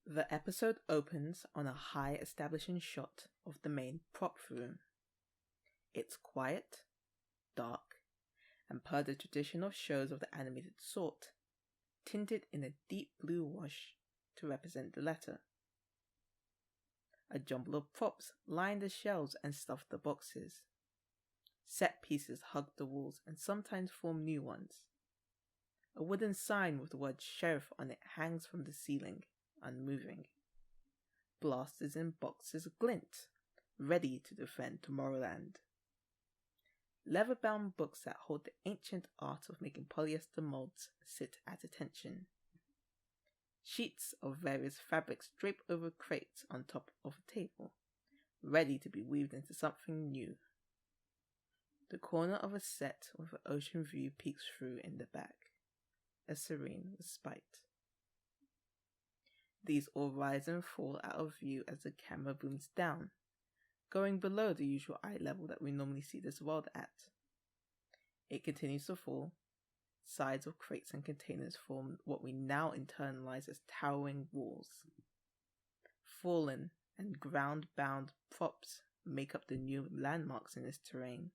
The episode opens on a high establishing shot of the main prop room. It's quiet, dark, and per the tradition of shows of the animated sort, tinted in a deep blue wash to represent the letter. A jumble of props line the shelves and stuff the boxes. Set pieces hug the walls and sometimes form new ones. A wooden sign with the word sheriff on it hangs from the ceiling, unmoving. Blasters in boxes glint, ready to defend Tomorrowland. Leather-bound books that hold the ancient art of making polyester molds sit at attention. Sheets of various fabrics drape over crates on top of a table, ready to be weaved into something new. The corner of a set with an ocean view peeks through in the back, a serene respite. These all rise and fall out of view as the camera booms down, going below the usual eye level that we normally see this world at. It continues to fall. Sides of crates and containers form what we now internalize as towering walls. Fallen and ground-bound props make up the new landmarks in this terrain,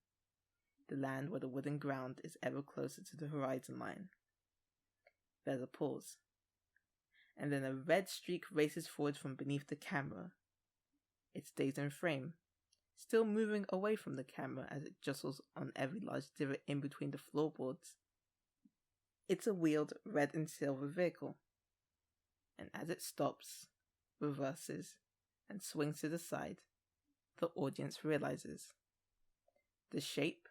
the land where the wooden ground is ever closer to the horizon line. There's a pause, and then a red streak races forward from beneath the camera. It stays in frame, still moving away from the camera as it jostles on every large divot in between the floorboards. It's a wheeled red and silver vehicle, and as it stops, reverses, and swings to the side, the audience realizes. The shape,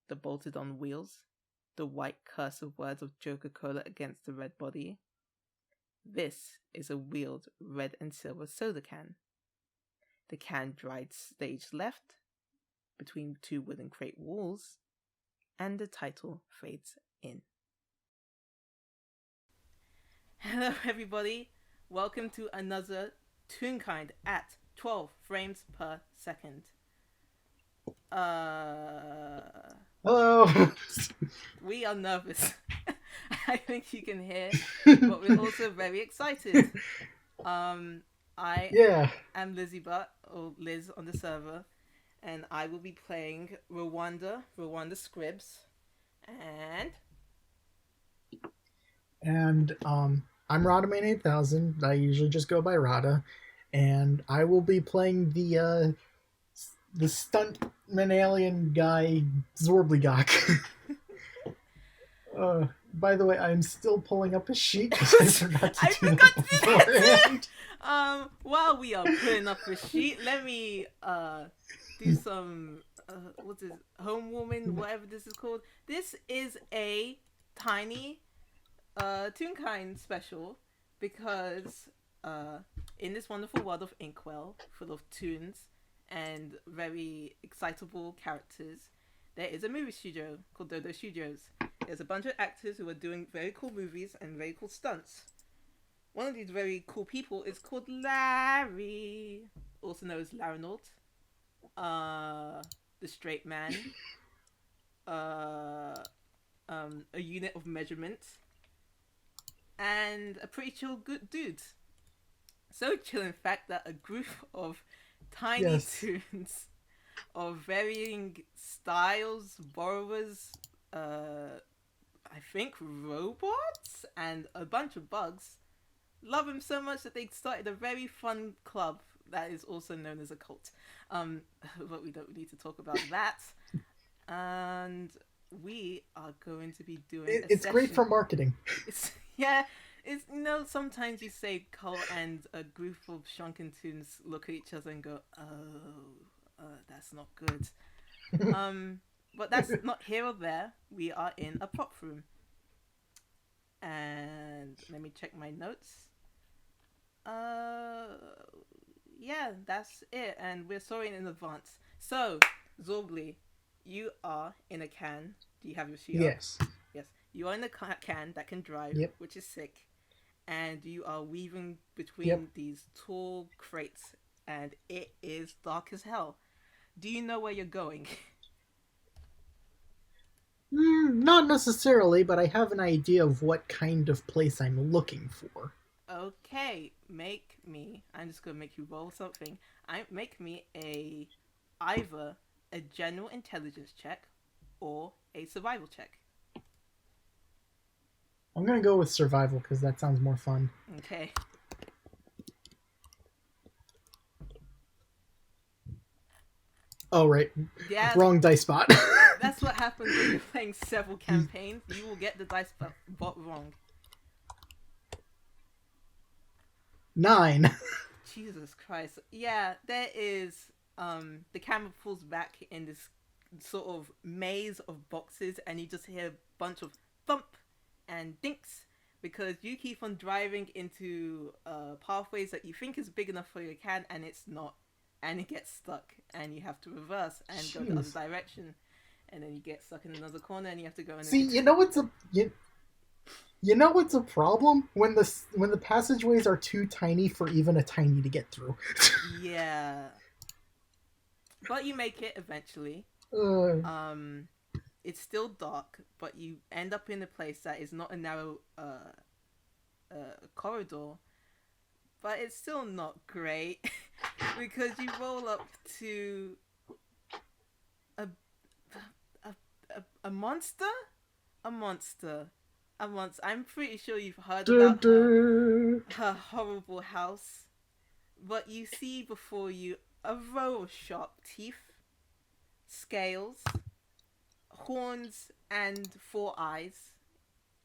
the bolted-on wheels, the white cursive words of Coca-Cola against the red body. This is a wheeled red and silver soda can. The can dried stage left, between two wooden crate walls, and the title fades in. Hello everybody, welcome to another Toonkind at 12 frames per second. Hello. We are nervous. I think you can hear, but we're also very excited. I am Lizzie Butt, or Liz on the server, and I will be playing Rwanda Scribs, and I'm Radaman 8000. I usually just go by Rada, and I will be playing the stuntman alien guy Zorbligok. By the way, I'm still pulling up a sheet because I forgot to do that beforehand. While we are putting up a sheet, let me do some what's this, home warming, whatever this is called. This is a tiny Toonkind special because in this wonderful world of Inkwell, full of toons and very excitable characters, there is a movie studio called Dodo Studios. There's a bunch of actors who are doing very cool movies and very cool stunts. One of these very cool people is called Larry, also known as Larinault, the straight man, a unit of measurement, and a pretty chill good dude. So chill, in fact, that a group of tiny toons of varying styles, borrowers, I think robots, and a bunch of bugs, love him so much that they started a very fun club that is also known as a cult. But we don't need to talk about that. And we are going to be doing it's great for marketing. It's sometimes you say cult and a group of shrunken toons look at each other and go, that's not good. But that's not here or there. We are in a prop room. And let me check my notes. Yeah, that's it. And we're sorry in advance. So, Zorbly, you are in a can. Do you have your sheet Yes. up? Yes. You are in a can that can drive, which is sick. And you are weaving between these tall crates. And it is dark as hell. Do you know where you're going? Not necessarily, but I have an idea of what kind of place I'm looking for. Okay, make me. I'm just gonna make you roll something. Make me either a general intelligence check or a survival check. I'm gonna go with survival because that sounds more fun. Okay. Oh right, Yeah, wrong dice spot. that's what happens when you're playing several campaigns. You will get the dice bot wrong. 9. Jesus Christ. Yeah, there is the camera pulls back in this sort of maze of boxes and you just hear a bunch of thump and dinks because you keep on driving into pathways that you think is big enough for your can and it's not, and it gets stuck and you have to reverse and go the other direction, and then you get stuck in another corner and you have to go in. See, you know what's a problem when the passageways are too tiny for even a tiny to get through. Yeah, but you make it eventually. It's still dark, but you end up in a place that is not a narrow corridor, but it's still not great because you roll up to a monster. I'm pretty sure you've heard about her horrible house, but you see before you a row of sharp teeth, scales, horns, and 4 eyes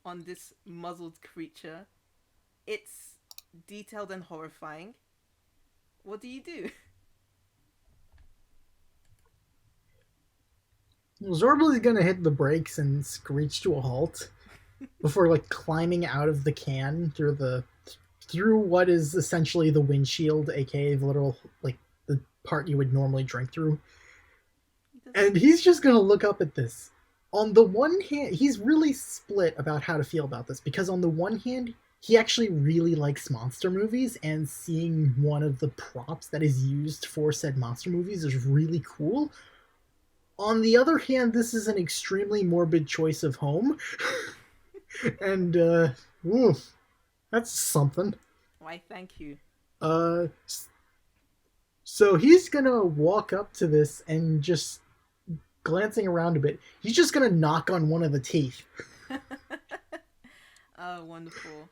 on this muzzled creature. It's detailed and horrifying. What do you do? Zorbal is gonna hit the brakes and screech to a halt before like climbing out of the can through what is essentially the windshield, aka the literal like the part you would normally drink through. And he's just gonna look up at this. On the one hand, he's really split about how to feel about this because on the one hand, he actually really likes monster movies, and seeing one of the props that is used for said monster movies is really cool. On the other hand, this is an extremely morbid choice of home. And, that's something. Why, thank you. So he's gonna walk up to this and just glancing around a bit, he's just gonna knock on one of the teeth. Oh, wonderful.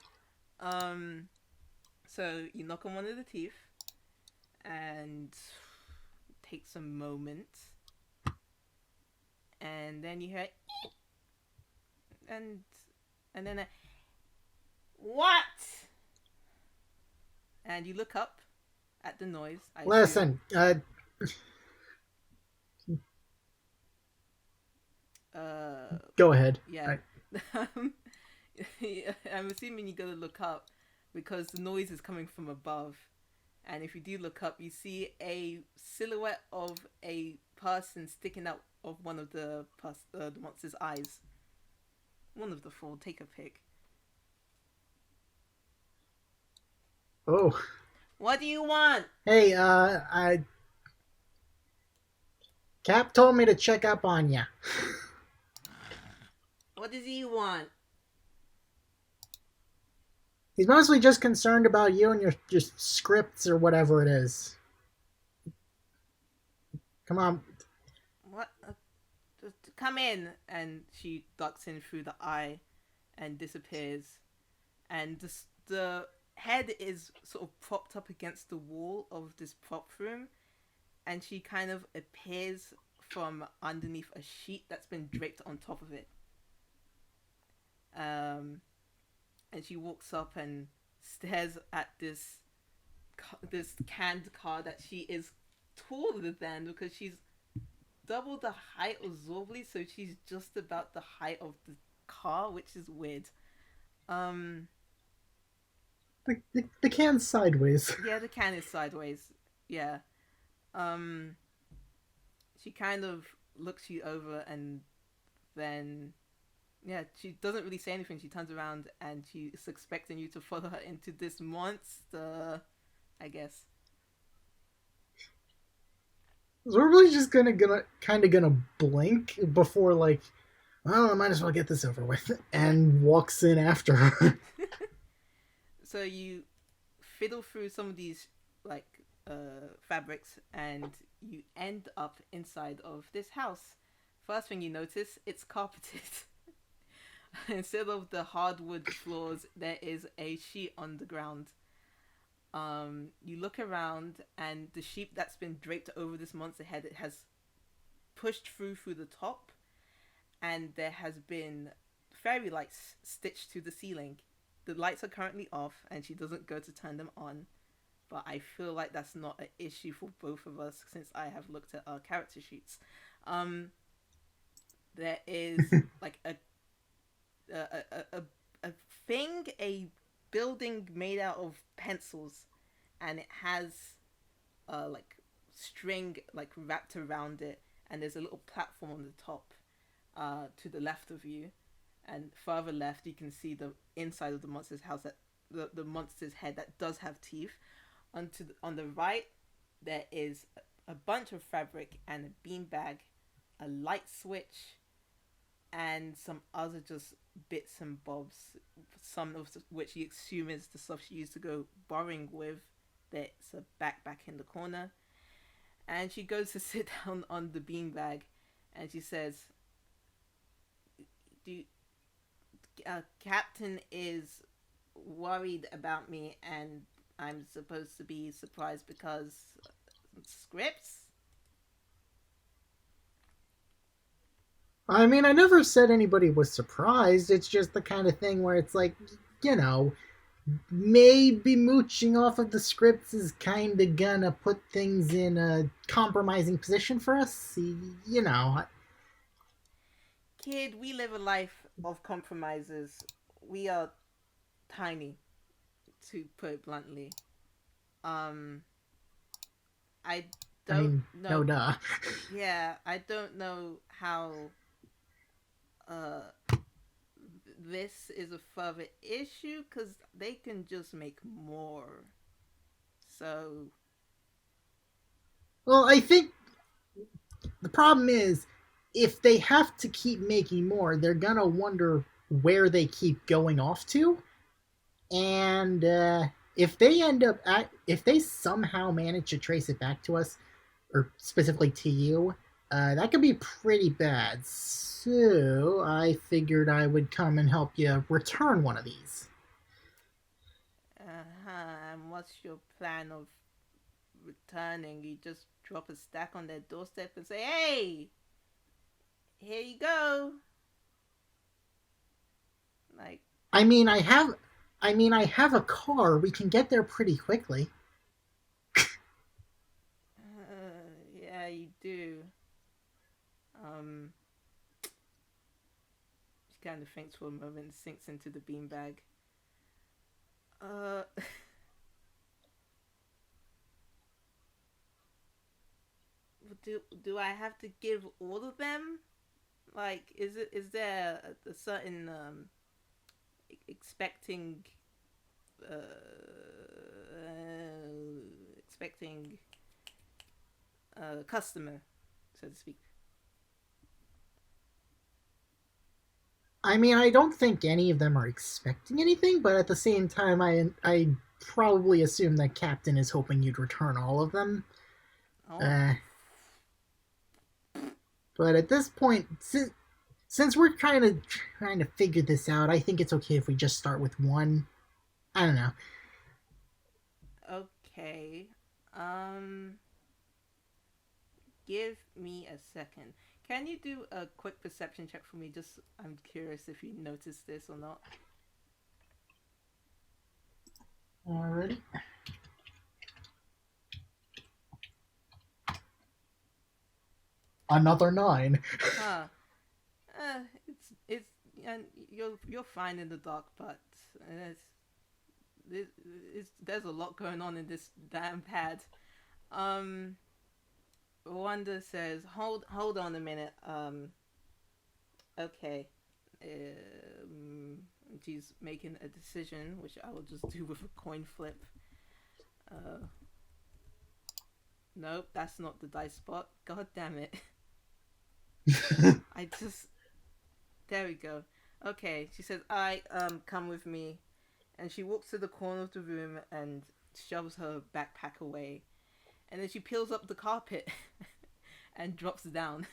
So you knock on one of the teeth and takes a moment, and then you hear and then what? And you look up at the noise. Listen, go ahead. Yeah. I'm assuming you gotta look up because the noise is coming from above, and if you do look up, you see a silhouette of a person sticking out of one of the monster's eyes. One of the 4. Take a pick. Oh. What do you want? Hey, Cap told me to check up on ya. What does he want? He's mostly just concerned about you and your scripts or whatever it is. Come on. What? Just come in. And she ducks in through the eye and disappears. And the head is sort of propped up against the wall of this prop room. And she kind of appears from underneath a sheet that's been draped on top of it. And she walks up and stares at this canned car that she is taller than, because she's double the height of Zorbly, so she's just about the height of the car, which is weird. The can's sideways. Yeah, the can is sideways. Yeah. She kind of looks you over and then... Yeah, she doesn't really say anything. She turns around and she's expecting you to follow her into this monster, I guess. Zorbly's just gonna blink before like, oh, I might as well get this over with, and walks in after her. So you fiddle through some of these like fabrics, and you end up inside of this house. First thing you notice, it's carpeted. Instead of the hardwood floors, there is a sheet on the ground. You look around, and the sheep that's been draped over this monster head, it has pushed through the top, and there has been fairy lights stitched to the ceiling. The lights are currently off, and she doesn't go to turn them on. But I feel like that's not an issue for both of us since I have looked at our character sheets. There is like a thing, a building made out of pencils, and it has like string like wrapped around it, and there's a little platform on the top to the left of you, and further left you can see the inside of the monster's house, that the monster's head that does have teeth. On the right there is a bunch of fabric and a beanbag, a light switch, and some other just bits and bobs, some of which you assume is the stuff she used to go borrowing with. That's a backpack in the corner. And she goes to sit down on the beanbag, and she says, Captain is worried about me, and I'm supposed to be surprised because scripts? I mean, I never said anybody was surprised. It's just the kind of thing where it's like, maybe mooching off of the scripts is kind of gonna put things in a compromising position for us. Kid, we live a life of compromises. We are tiny, to put it bluntly. I don't know. No duh. Yeah, I don't know how this is a further issue, because they can just make more. So, well, I think the problem is, if they have to keep making more, they're gonna wonder where they keep going off to, and if they somehow manage to trace it back to us, or specifically to you, that could be pretty bad. So I figured I would come and help you return one of these. and what's your plan of returning? You just drop a stack on their doorstep and say, "Hey, here you go." Like, I mean, I have a car. We can get there pretty quickly. yeah, you do. She kind of thinks for a moment, and sinks into the beanbag. Do I have to give all of them? Like, is there a certain expecting uh, expecting customer, so to speak? I mean, I don't think any of them are expecting anything, but at the same time, I probably assume that Captain is hoping you'd return all of them. Oh. But at this point, since we're trying to figure this out, I think it's okay if we just start with one. I don't know. Okay. Give me a second. Can you do a quick perception check for me? Just, I'm curious if you noticed this or not. Alrighty. Another 9. Huh. It's and you're fine in the dark, but there's a lot going on in this damn pad. Wanda says, hold on a minute. Okay. She's making a decision, which I will just do with a coin flip. Nope, that's not the dice spot. God damn it. There we go. Okay, she says, "Alright, come with me." And she walks to the corner of the room and shoves her backpack away. And then she peels up the carpet and drops down.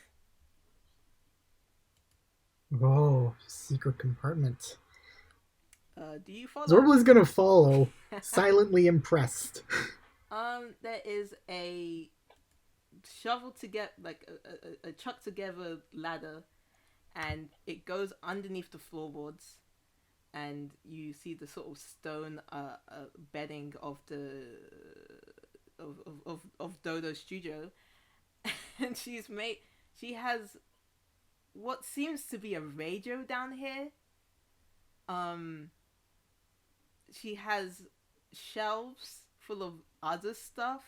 Oh, secret compartment. Do you follow? Zorbla's gonna follow, silently impressed. There is a shovel together, like a chuck together ladder, and it goes underneath the floorboards, and you see the sort of stone bedding of the of Dodo's studio, and she has what seems to be a radio down here. She has shelves full of other stuff.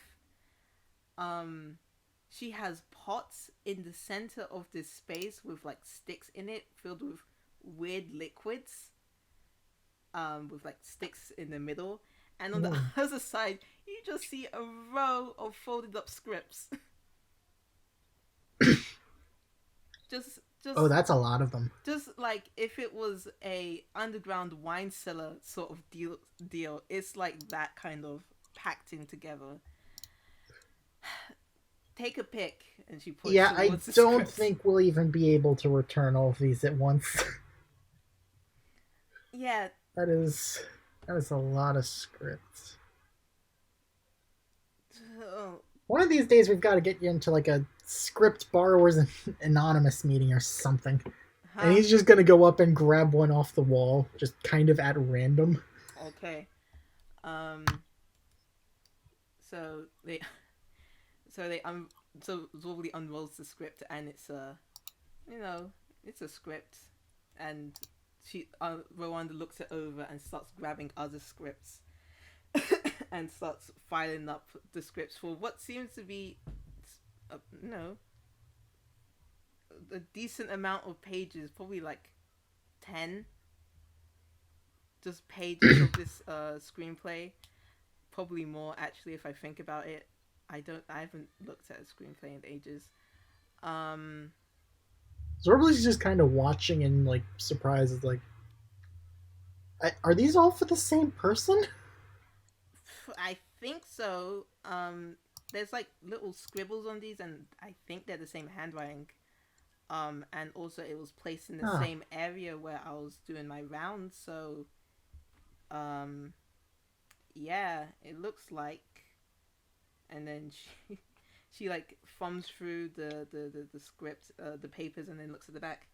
She has pots in the center of this space with like sticks in it filled with weird liquids. With like sticks in the middle. And on the other side, you just see a row of folded up scripts. just Oh, that's a lot of them. Just like if it was a underground wine cellar sort of deal. It's like that kind of packed in together. Take a pick, and she puts. Yeah, I don't think we'll even be able to return all of these at once. Yeah. That is a lot of scripts. One of these days we've got to get you into like a script borrowers anonymous meeting or something. And he's just going to go up and grab one off the wall, just kind of at random. Okay. So Zorbly unrolls the script, and it's it's a script, and Rwanda looks it over and starts grabbing other scripts and starts filing up the scripts for what seems to be a decent amount of pages, probably like 10 just pages of this screenplay, probably more actually if I think about it. I haven't looked at a screenplay in ages. Zorbly's just kind of watching and like surprised, like, are these all for the same person? I think so. There's like little scribbles on these, and I think they're the same handwriting. And also it was placed in the same area where I was doing my rounds, so yeah, it looks like. And then she like thumbs through the script, the papers, and then looks at the back.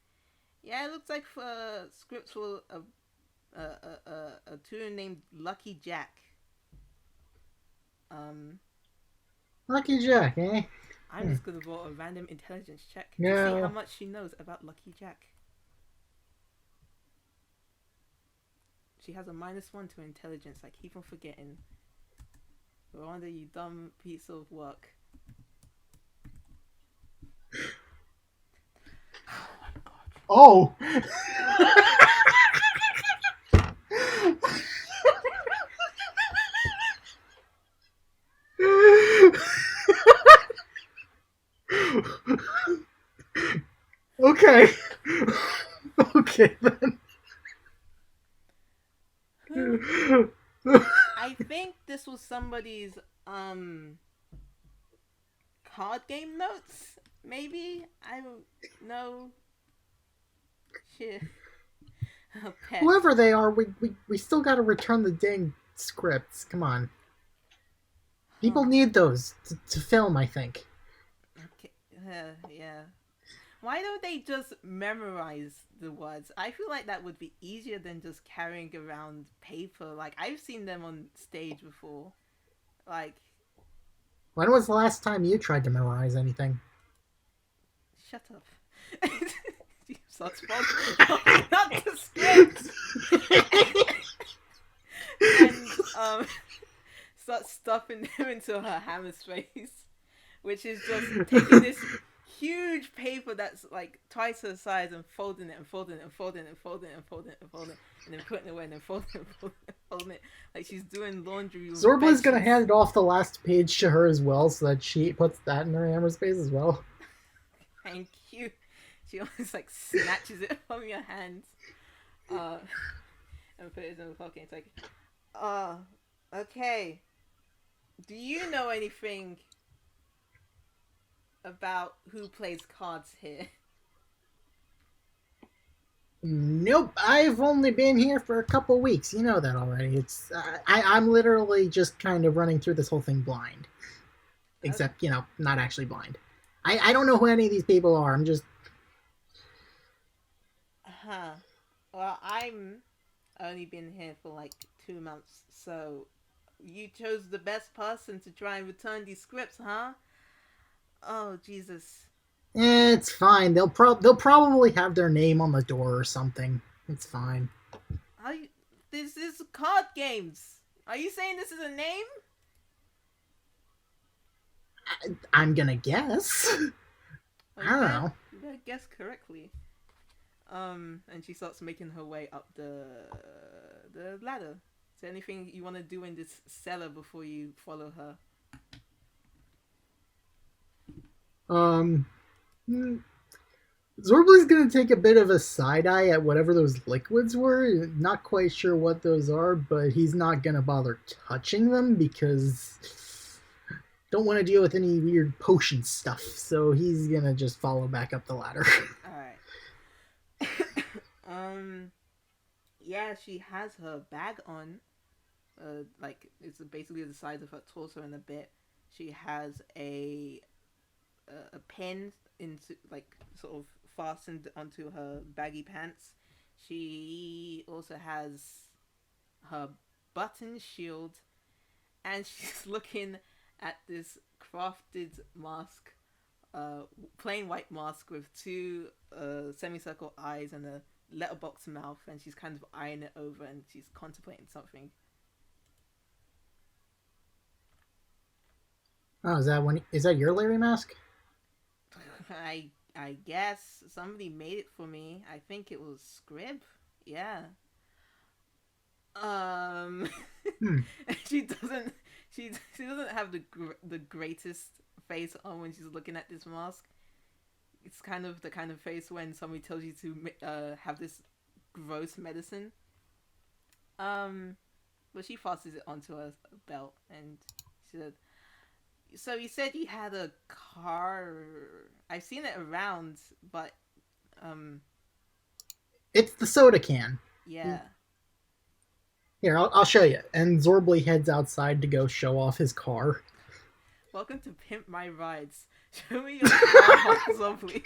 Yeah, it looks like scripts for a tune named Lucky Jack. Lucky Jack, eh? I'm just gonna roll a random intelligence check to No. see how much she knows about Lucky Jack. She has a -1 to intelligence. I keep on forgetting. Rwanda, you dumb piece of work. Oh! Okay. Okay then. I think this was somebody's card game notes, maybe? I don't know. Shit. Whoever they are, we still gotta return the dang scripts. Come on. People need those to film, I think. Okay. Yeah. Why don't they just memorize the words? I feel like that would be easier than just carrying around paper. Like, I've seen them on stage before. Like... When was the last time you tried to memorize anything? Shut up. You start holding up the script! And, start stuffing them into her hammer's face. Which is just taking this huge paper that's like twice her size and folding it and folding it and folding it and folding it and folding it and folding it and then putting it away and then folding it and folding it and folding it like she's doing laundry. Zorbla's gonna hand off the last page to her as well, so that she puts that in her hammer space as well. Thank you. She almost like snatches it from your hands and put it in the pocket. It's like, Uh, okay. Do you know anything about who plays cards here? Nope, I've only been here for a couple weeks. You know that already. I'm literally just kind of running through this whole thing blind. Except, not actually blind. I don't know who any of these people are. I'm just. Huh. Well, I'm only been here for like 2 months, so you chose the best person to try and return these scripts, huh? Oh, Jesus. It's fine. They'll probably have their name on the door or something. It's fine. Are you, this is card games. Are you saying this is a name? I'm gonna guess. Well, I don't know. you better guess correctly. And she starts making her way up the ladder. Is there anything you want to do in this cellar before you follow her? Um, Zorbly's gonna take a bit of a side eye at whatever those liquids were. Not quite sure what those are, but he's not gonna bother touching them because don't want to deal with any weird potion stuff. So he's gonna just follow back up the ladder. All right. Yeah, she has her bag on. Like it's basically the size of her torso and a bit. She has a pen into like sort of fastened onto her baggy pants. She also has her button shield, and she's looking at this crafted mask, plain white mask with two semicircle eyes and a letterbox mouth, and she's kind of eyeing it over, and she's contemplating something. Oh, is that your Larry mask? I guess somebody made it for me. I think it was Scrib. Yeah. Um, Hmm. she doesn't have the greatest face on when she's looking at this mask. It's kind of the kind of face when somebody tells you to have this gross medicine. Um, but she fastens it onto her belt, and she said, "So you said you had a car? I've seen it around, but um, It's the soda can. yeah." Here, I'll show you. And Zorbly heads outside to go show off his car. Welcome to Pimp My Rides. Show me your car, Zombie.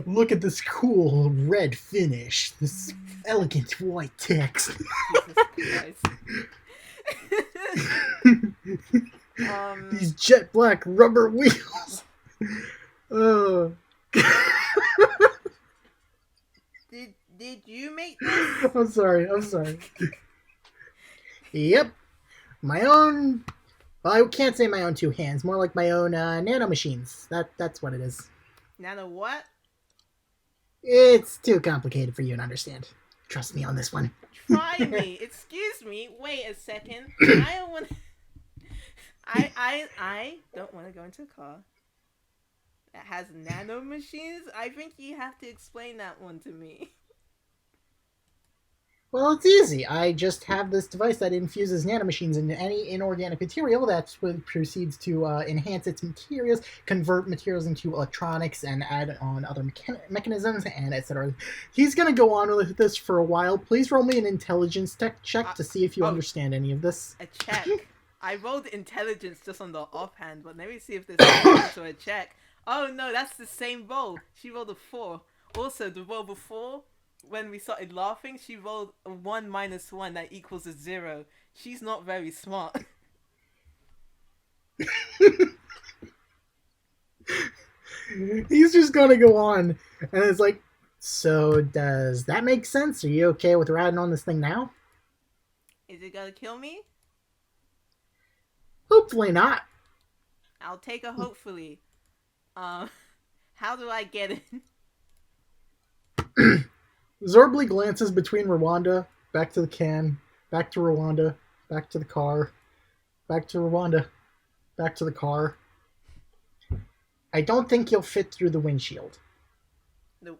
Look at this cool red finish. This elegant white text. Jesus Christ. These jet black rubber wheels. Uh, did you make this? I'm sorry. Yep. My own. Well, I can't say my own two hands. More like my own nano machines. That's what it is. Nano what? It's too complicated for you to understand. Trust me on this one. Try me. Excuse me. Wait a second. I don't want. I don't want to go into a car that has nano machines. I think you have to explain that one to me. Well, it's easy. I just have this device that infuses nanomachines into any inorganic material that proceeds to enhance its materials, convert materials into electronics, and add on other mechanisms, and etc. He's going to go on with this for a while. Please roll me an intelligence check to see if you understand any of this. A check. I rolled intelligence just on the offhand, but let me see if there's anything to a check. Oh no, that's the same roll. She rolled a 4. Also, the roll before, when we started laughing, she rolled a 1 minus 1 that equals a 0. She's not very smart. He's just gonna go on, and it's like, so does that make sense? Are you okay with riding on this thing now? Is it gonna kill me? Hopefully not. I'll take a hopefully. How do I get in? Zorbly glances between Rwanda, back to the can, back to Rwanda, back to the car, back to Rwanda, back to the car. I don't think you'll fit through the windshield. No.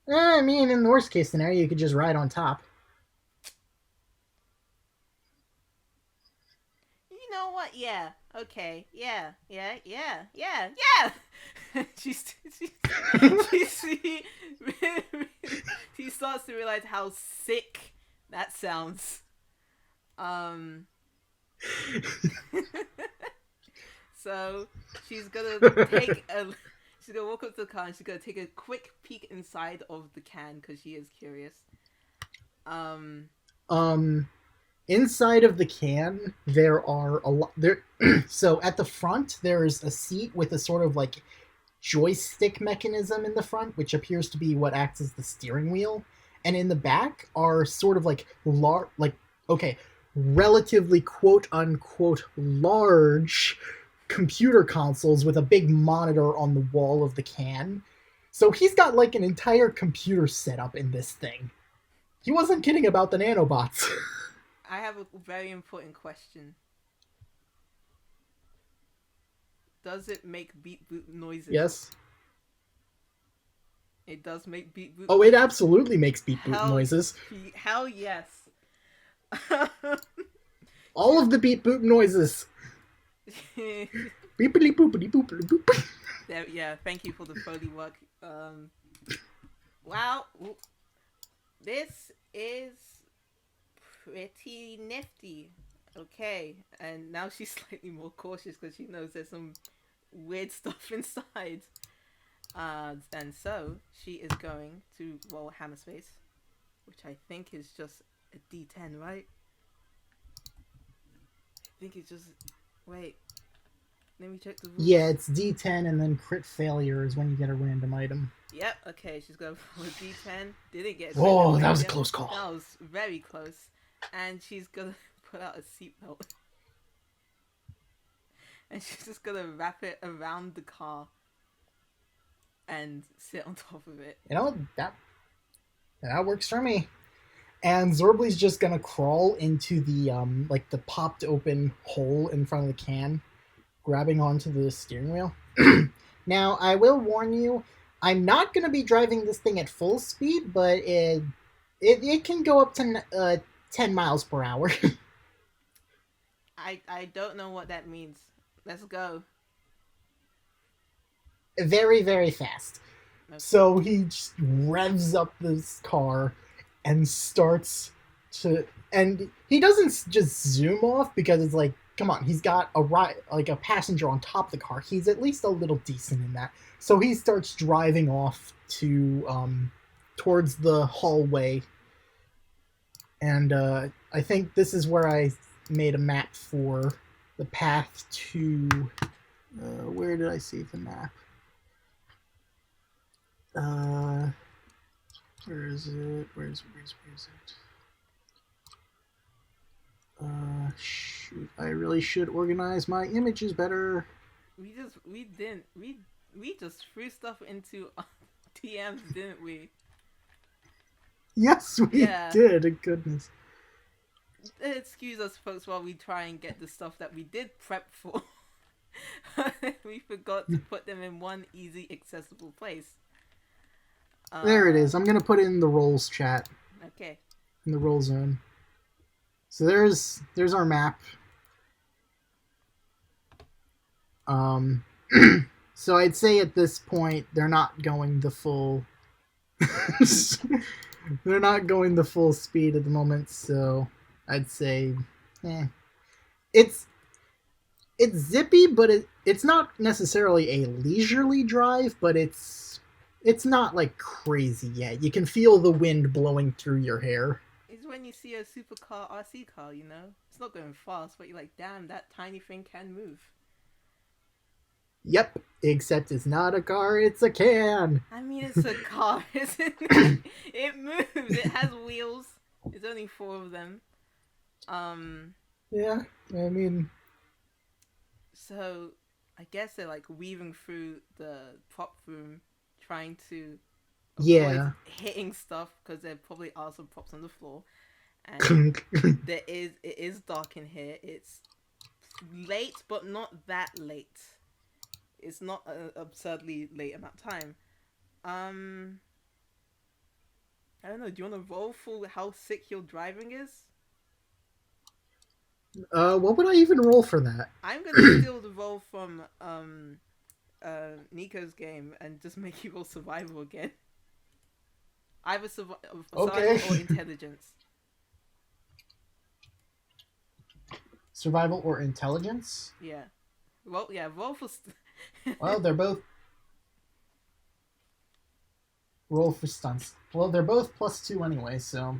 I mean, in the worst case scenario, you could just ride on top. You know what? Yeah. Okay. Yeah. Yeah. Yeah. Yeah. Yeah. She she starts to realize how sick that sounds. Um. So she's gonna take a. She's gonna walk up to the car and she's gonna take a quick peek inside of the can because she is curious. Um. um, Inside of the can, there are a lot. There, so at the front, there is a seat with a sort of like joystick mechanism in the front, which appears to be what acts as the steering wheel. And in the back are sort of like okay, relatively quote unquote large computer consoles with a big monitor on the wall of the can. So he's got like an entire computer setup in this thing. He wasn't kidding about the nanobots. I have a very important question. Does it make beep boop noises? Yes. It does make beep boop. Oh, it absolutely makes beep boop Hell, noises. Hell yes. All of the beep boop noises. Beepity boopity boopity boop. Yeah, thank you for the Foley work. Wow, this is pretty nifty. Okay, and now she's slightly more cautious because she knows there's some weird stuff inside. And so she is going to roll hammer space, which I think is just a D10, right? I think it's just. Wait. Let me check the rules. Yeah, it's D10 and then crit failure is when you get a random item. Yep, okay, she's going for a D10. Didn't get. Whoa, that was a close call. That was very close. And she's gonna put out a seatbelt. And she's just gonna wrap it around the car and sit on top of it. You know, that works for me. And Zorbly's just gonna crawl into the like the popped open hole in front of the can, grabbing onto the steering wheel. Now, I will warn you, I'm not gonna be driving this thing at full speed, but it can go up to 10 miles per hour. I don't know what that means. Let's go. Very, very fast. Okay. So he just revs up this car and starts to, and he doesn't just zoom off because it's like, come on, he's got a passenger on top of the car. He's at least a little decent in that. So he starts driving off to towards the hallway. And I think this is where I made a map for the path to. Where did I save the map? Where is it? Where is it? Shoot, I really should organize my images better. We just threw stuff into TMs, didn't we? Yes, we did. Goodness. Excuse us, folks, while we try and get the stuff that we did prep for. We forgot to put them in one easy, accessible place. There it is. I'm gonna put it in the roles chat. Okay. In the roll zone. So there's our map. So I'd say at this point they're not going the full. They're not going the full speed at the moment. So I'd say, it's zippy, but it's not necessarily a leisurely drive, but it's not like crazy yet. You can feel the wind blowing through your hair. It's when you see a supercar RC car, you know? It's not going fast, but you're like, damn, that tiny thing can move. Yep, except it's not a car, it's a can. I mean, it's a car, isn't it? It moves, it has wheels. There's only 4 of them. Yeah, I mean... So, I guess they're like weaving through the prop room, trying to avoid hitting stuff, because there probably are some props on the floor. And it is dark in here. It's late, but not that late. It's not an absurdly late amount of time. I don't know. Do you want to roll for how sick your driving is? What would I even roll for that? I'm gonna steal the roll from Nico's game and just make you roll survival again. Either Okay. survival or intelligence. Survival or intelligence? Yeah. Roll for. Well, they're both. Roll for stunts. Well, they're both +2 anyway, so.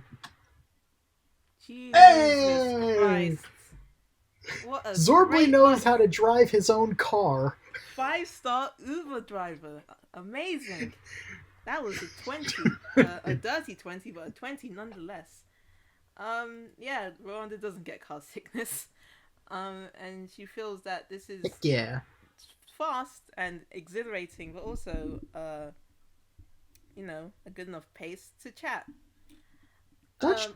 Jesus Hey! Christ. What a Zorbly great knows one. how to drive his own car. 5-star Uber driver. Amazing. That was a 20. A dirty 20, but a 20 nonetheless. Yeah, Rwanda doesn't get car sickness. And she feels that this is Heck yeah. fast and exhilarating, but also, a good enough pace to chat. Don't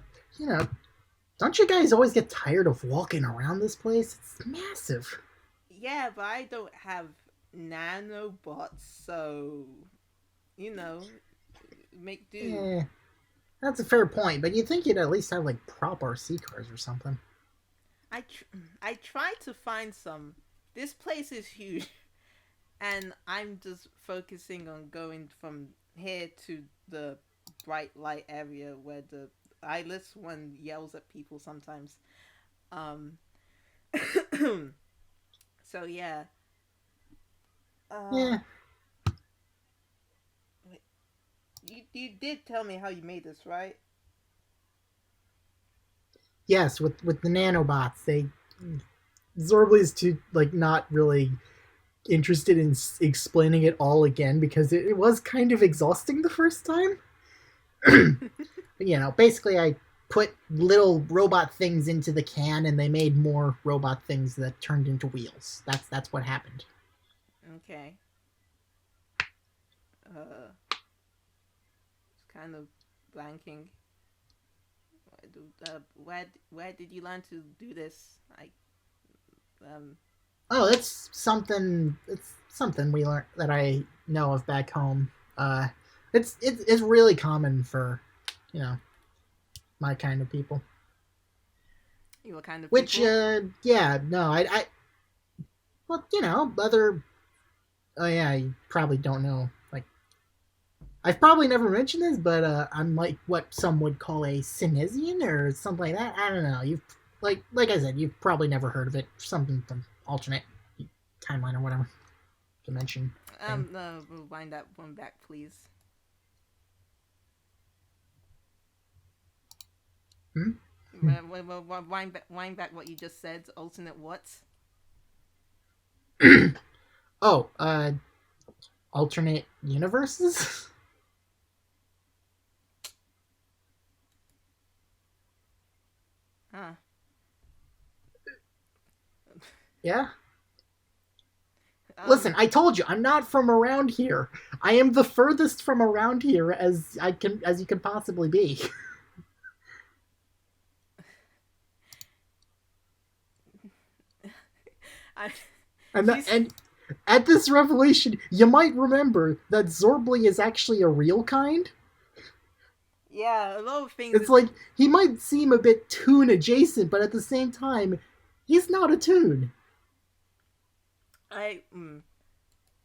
you guys always get tired of walking around this place? It's massive. Yeah, but I don't have nanobots, so make do. Yeah, that's a fair point, but you'd think you'd at least have like prop RC cars or something. I tried to find some. This place is huge, and I'm just focusing on going from here to the bright light area where the eyeless one yells at people sometimes. So yeah. Yeah. You did tell me how you made this, right? Yes, with the nanobots, Zorbly is too not really interested in explaining it all again because it was kind of exhausting the first time. Basically, I put little robot things into the can, and they made more robot things that turned into wheels. That's what happened. Okay. It's kind of blanking. Where did you learn to do this? Oh, it's something. It's something we learned that I know of back home. It's really common for, my kind of people. Your kind of Which, people? yeah, no, well, other. Oh yeah, you probably don't know. Like, I've probably never mentioned this, but I'm like what some would call a Cinesian or something like that. I don't know. You've like I said, you've probably never heard of it. Something from alternate timeline or whatever dimension. No, rewind that one back, please. Hmm? Wind back what you just said. Alternate what? Oh, alternate universes. Huh. Yeah. Listen, I told you, I'm not from around here. I am the furthest from around here as you can possibly be. And at this revelation, you might remember that Zorbly is actually a real kind. Yeah, a lot of things. It's like he might seem a bit Toon adjacent, but at the same time, he's not a Toon. I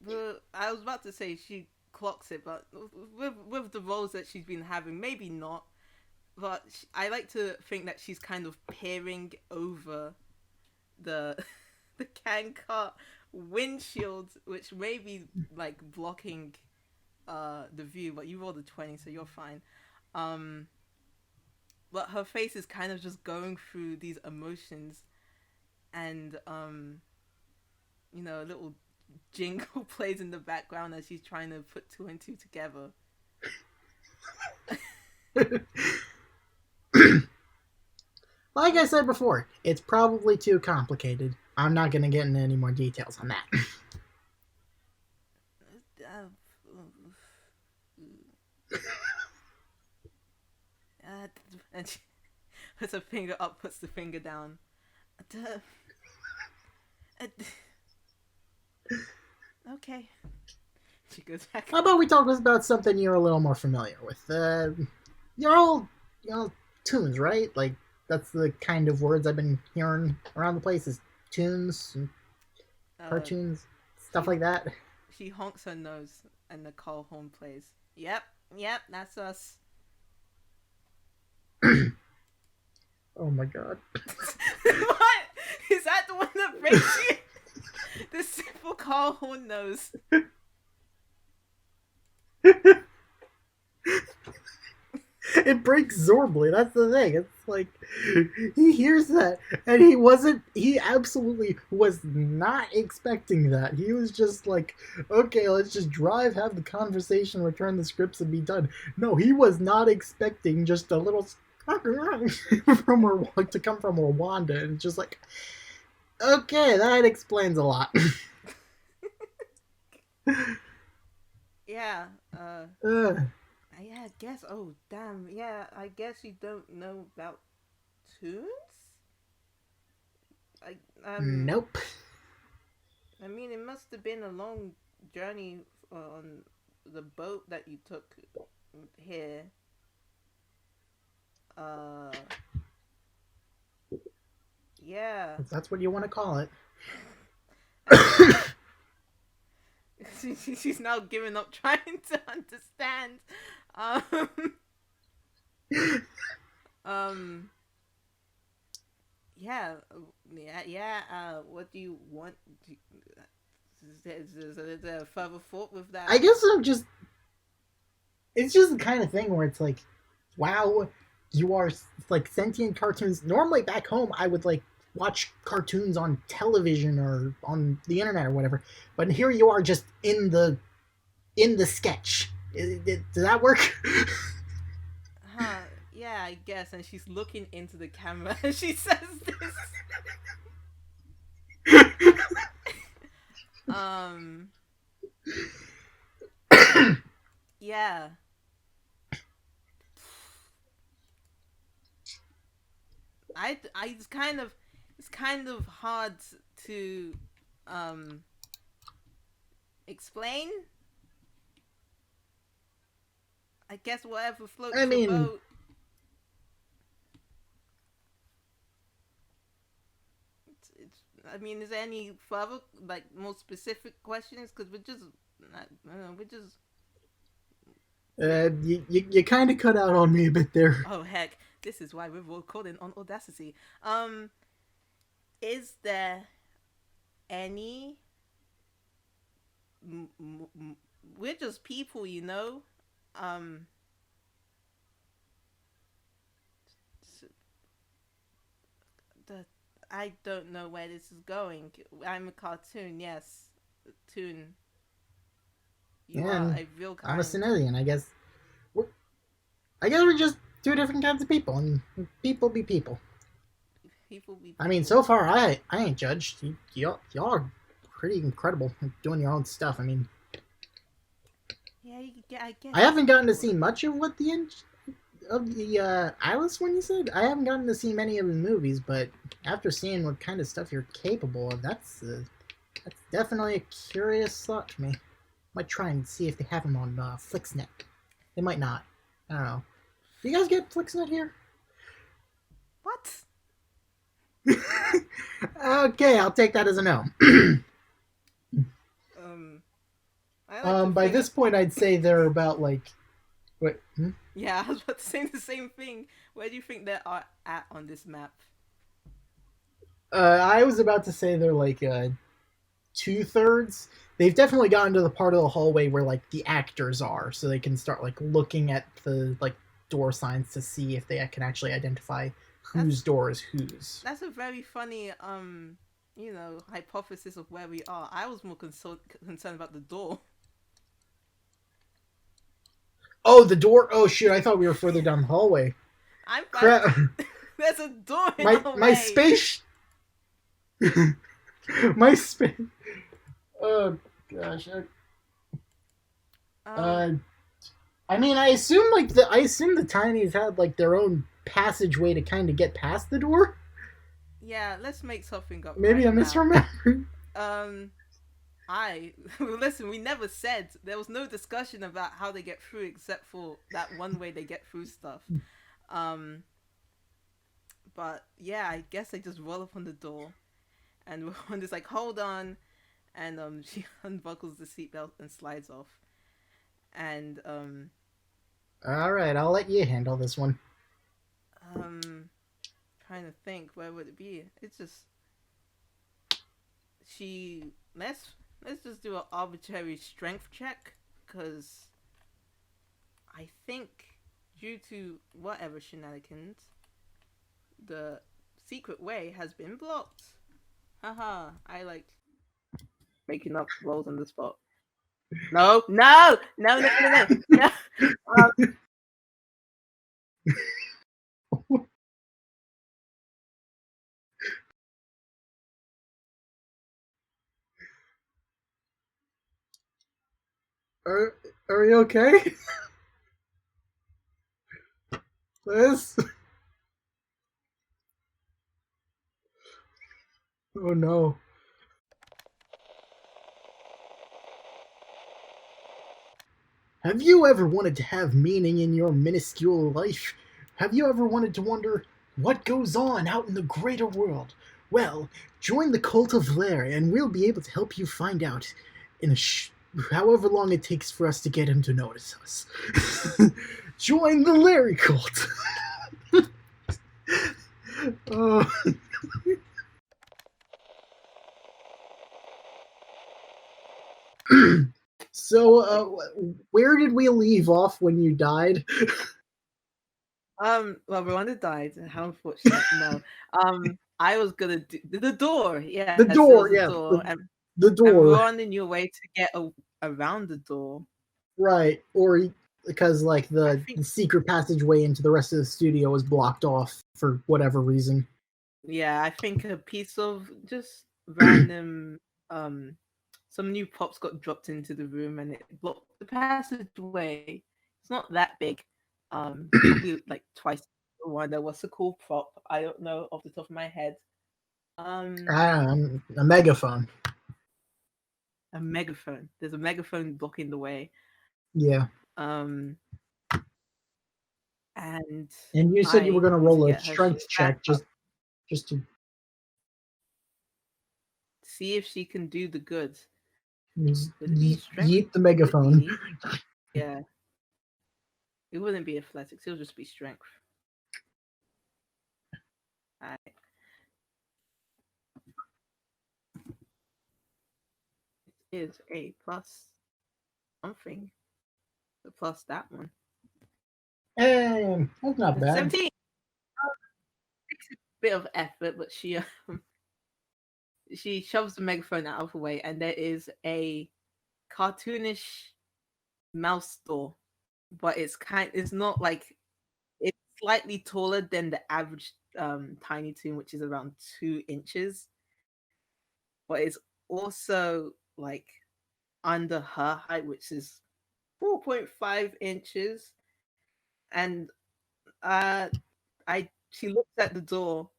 was about to say she clocks it, but with the roles that she's been having, maybe not. But I like to think that she's kind of peering over the can cart windshield, which may be like blocking the view. But you rolled a 20, so you're fine. But her face is kind of just going through these emotions, and a little jingle plays in the background as she's trying to put two and two together. Like I said before, it's probably too complicated. I'm not going to get into any more details on that. And she puts her finger up, puts the finger down. Okay. She goes back. How about we talk about something you're a little more familiar with? you're all, tunes, right? Like, that's the kind of words I've been hearing around the place is tunes and Uh, cartoons, stuff she like that. she honks her nose, and the call horn plays. Yep, yep, that's us. Oh my god. What? Is that the one that breaks you? The simple call horn nose. It breaks Zorbly. That's the thing. It's like he hears that, and he absolutely was not expecting that. He was just like, okay, let's just drive, have the conversation, return the scripts, and be done. No, he was not expecting just a little from to come from Rwanda, and just like, okay, that explains a lot. Yeah, uh, yeah, I guess. Oh, damn. Yeah, I guess you don't know about tunes. I nope. I mean, it must have been a long journey on the boat that you took here. Uh, yeah. If that's what you want to call it. I mean, she's now giving up trying to understand. Um, um, yeah, yeah. What do you want? Is there a further thought with that? I guess I'm just. It's just the kind of thing where it's like, wow, you are like sentient cartoons. Normally back home, I would like watch cartoons on television or on the internet or whatever, but here you are just in the sketch. Does that work? Huh? Yeah, I guess. And she's looking into the camera and she says this. um. Yeah. It's kind of hard to um explain. I guess whatever I floats your mean, boat. It's I mean, is there any further, like, more specific questions? Because I don't know, we're just. you kind of cut out on me a bit there. Oh heck, this is why we're recording on Audacity. Is there any? We're just people, you know. Um, the I don't know where this is going. I'm a cartoon, yes, toon. You Yeah, are and a real I'm a kind. Senelian. We're, I guess we're just two different kinds of people, and people be people. People be I mean, people. so far I ain't judged. Y'all are pretty incredible doing your own stuff. I mean, Yeah, I guess I you haven't could gotten to call see them. much of what the end of the Alice one you said. I haven't gotten to see many of the movies, but after seeing what kind of stuff you're capable of, that's definitely a curious thought to me. Might try and see if they have them on Flixnet. They might not. I don't know. Do you guys get Flixnet here? What? Okay, I'll take that as a no. Um, I like to By think. this point, I'd say they're about like, wait, Yeah, I was about to say the same thing. Where do you think they are at on this map? I was about to say they're like 2/3. They've definitely gotten to the part of the hallway where like the actors are, so they can start like looking at the like door signs to see if they can actually identify That's whose door is whose. that's a very funny hypothesis of where we are. I was more concerned about the door. Oh, the door. Oh shoot! I thought we were further down the hallway. I'm Crap! there's a door in our My way. space. My space. Oh gosh. Um, I mean, I assume the tinies had like their own passageway to kind of get past the door. yeah, let's make something up Maybe right I'm now. misremembering. Um, Listen, we never said, there was no discussion about how they get through except for that one way they get through stuff. Um, but yeah, I guess they just roll up on the door, and Wanda's like, "Hold on," and she unbuckles the seatbelt and slides off. And All right, I'll let you handle this one. um, trying to think, where would it be? It's just she let's just do an arbitrary strength check, because I think due to whatever shenanigans, the secret way has been blocked. Haha, I like making up rolls on the spot. No, no, no, no, no, no, no. Are you okay? Liz? Oh no. Have you ever wanted to have meaning in your minuscule life? Have you ever wanted to wonder what goes on out in the greater world? Well, join the cult of Larry and we'll be able to help you find out in however long it takes for us to get him to notice us. Join the Larry cult. uh, so, where did we leave off when you died? Well, Rwanda died. How unfortunate. No. I was gonna do the door. Yeah, The door, the yeah, door, the and door. Rwanda knew a way to get around the door. Right, or because like the think, secret passageway into the rest of the studio was blocked off for whatever reason. yeah, I think a piece of just random some new props got dropped into the room and it blocked the passageway. It's not that big. Probably like twice the one. There was a cool prop. I don't know off the top of my head. A megaphone. A megaphone. There's a megaphone blocking the way. Yeah. And you said you were going to roll a strength check just to see if she can do the goods. Yeet the megaphone. Yeah. It wouldn't be athletics. It'll just be strength. All right. It is a plus something. The plus that one. Hey, that's not bad. 17. Takes a bit of effort, but she shoves the megaphone out of her way, and there is a cartoonish mouse door, but it's not like, it's slightly taller than the average Tiny Toon, which is around 2 inches, but it's also like under her height, which is 4.5 inches, and she looks at the door,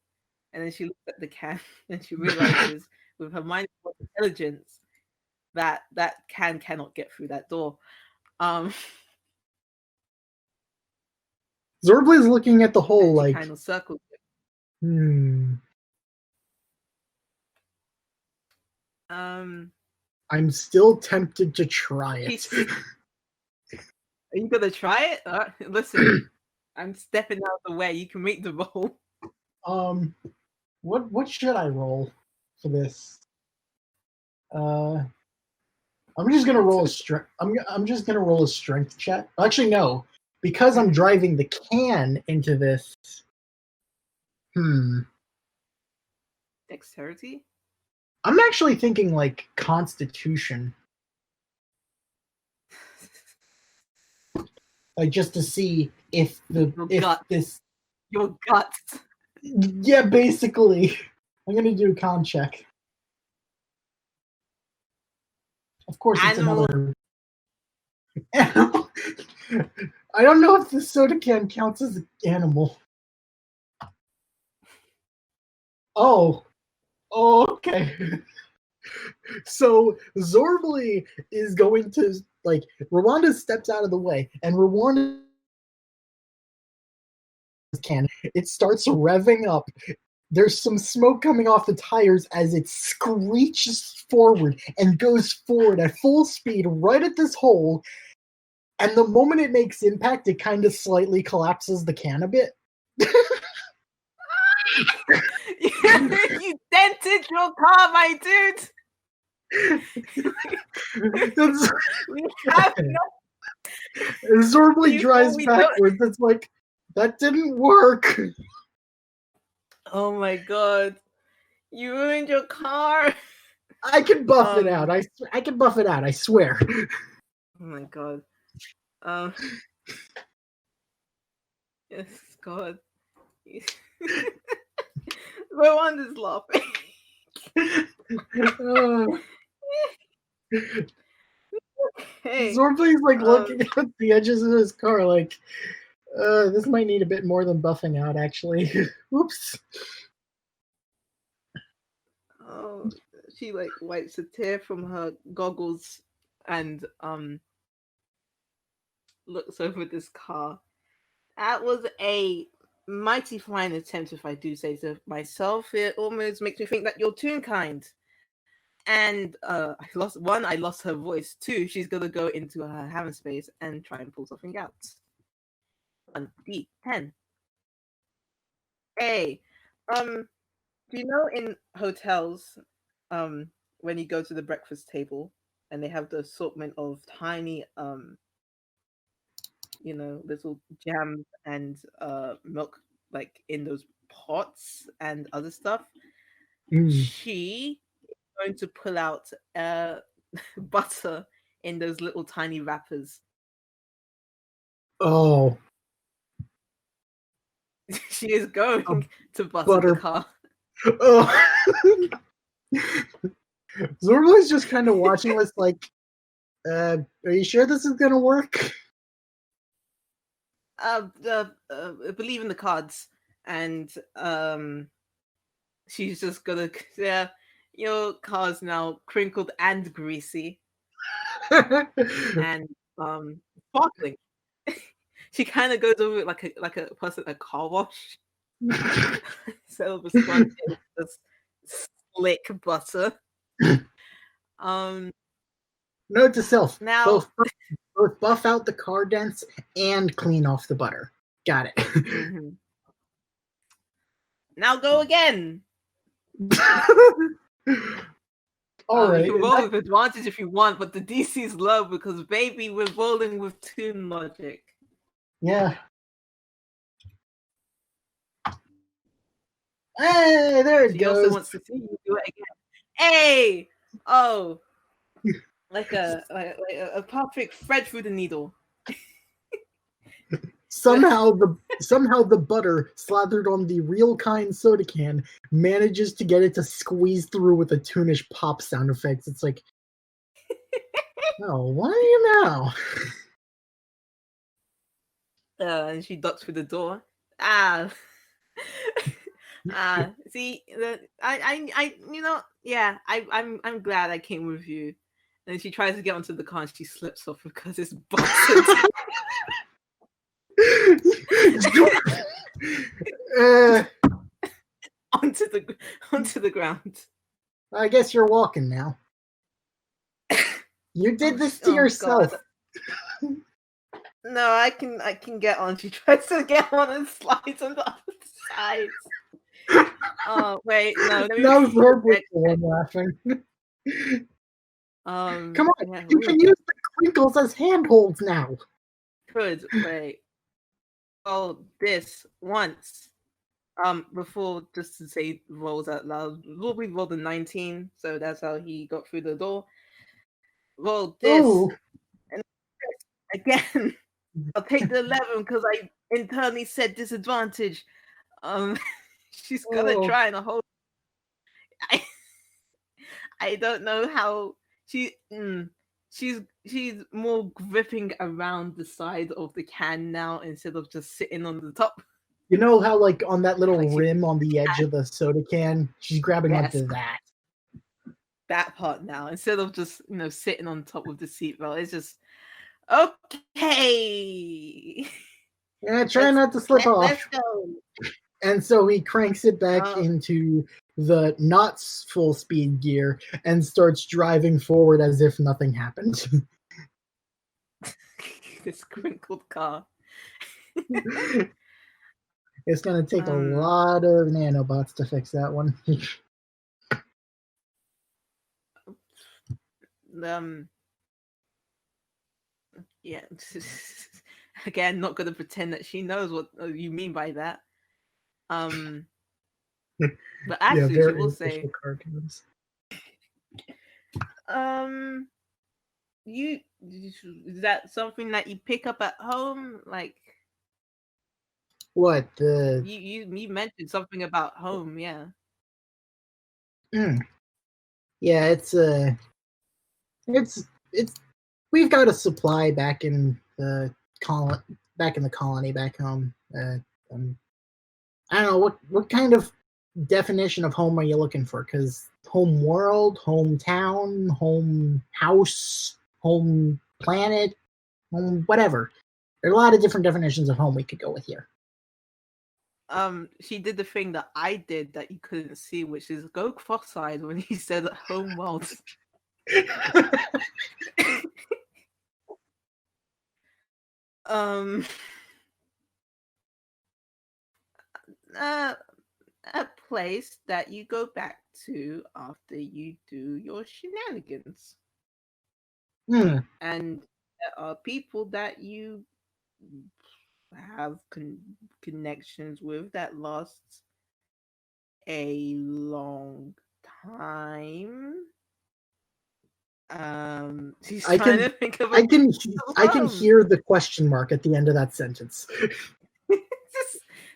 and then she looks at the can, and she realizes with her mind of intelligence that can cannot get through that door. Zorblay's looking at the hole like kind of circles it. I'm still tempted to try it. Are you gonna try it? Listen, I'm stepping out of the way. You can make the roll. What should I roll for this? I'm just gonna roll a strength. I'm just gonna roll a strength check. Actually, no, because I'm driving the can into this. Dexterity? I'm actually thinking like Constitution. Like just to see if this your guts. Yeah, basically. I'm gonna do a con check. Of course, it's another animal. I don't know if the soda can counts as an animal. Oh, okay. So Zorbly is going to like Rwanda steps out of the way, and Rwanda can it starts revving up. There's some smoke coming off the tires as it screeches forward and goes forward at full speed right at this hole. And the moment it makes impact, it kind of slightly collapses the can a bit. You dented your car, my dude. We have no. Zorbly drives backwards. It's like, that didn't work. Oh my god. You ruined your car. I can buff it out. I can buff it out, I swear. Oh my god. Yes, God. Rwanda's laughing. Zorbly's like looking at the edges of his car like, this might need a bit more than buffing out, actually. Oops. Oh, she like wipes a tear from her goggles and looks over this car. That was a mighty fine attempt, if I do say so myself. It almost makes me think that you're Toonkind. And I lost her voice. 2, she's gonna go into her having space and try and pull something out. 1d10. Hey, do you know in hotels, when you go to the breakfast table and they have the assortment of tiny, little jams and milk, like in those pots and other stuff. She is going to pull out butter in those little tiny wrappers. Oh. She is going to butter the car. Oh. Zorbly's just kind of watching this like, are you sure this is gonna work? Believe in the cards, and she's just gonna, your car's now crinkled and greasy and sparkling. She kind of goes over it like a person at a car wash. Instead of a sponge, it's just slick butter. Note to self: now both buff out the car dents and clean off the butter. Got it. Mm-hmm. Now go again. All right. You can roll with advantage if you want, but the DC is low because, baby, we're rolling with Toon logic. Yeah. Hey, there it goes. She also wants to see you do it again. Hey! Oh. Like a perfect thread through the needle. Somehow the butter slathered on the real kind soda can manages to get it to squeeze through with a toonish pop sound effects. It's like, oh, what are you now? And she ducks through the door. See, I'm glad I came with you. And she tries to get onto the car and she slips off because it's busted. onto the ground. I guess you're walking now. You did this to yourself. God. No, I can get on. She tries to get on and slides on the other side. Oh wait, no. That was horrible. I'm laughing. Come on, yeah, you can use the crinkles as handholds now. Good, wait. Oh, this once. Before, just to say rolls out loud, we rolled a 19, so that's how he got through the door. Roll this. Ooh. And again. I'll take the 11 because I internally said disadvantage. She's gonna try and hold. I don't know how she's more gripping around the side of the can now instead of just sitting on the top. You know how, like, on that little rim on the edge of the soda can, she's grabbing onto that. that part now instead of just sitting on top of the seatbelt. It's just okay. Yeah, try not to slip off. Let's go. And so he cranks it back into the not full speed gear and starts driving forward as if nothing happened. This crinkled car. It's going to take a lot of nanobots to fix that one. Yeah. Again, not going to pretend that she knows what you mean by that. But actually, she will say, cartoons. Is that something that you pick up at home? Like what you mentioned something about home, yeah. Yeah, it's we've got a supply back in the colony back home. I don't know what kind of definition of home are you looking for? Because home world, hometown, home house, home planet, home whatever. There are a lot of different definitions of home we could go with here. She did the thing that I did that you couldn't see, which is go cross-eyed when he said home world. A place that you go back to after you do your shenanigans. And there are people that you have connections with that lasts a long time. She's trying to think of I can hear the question mark at the end of that sentence.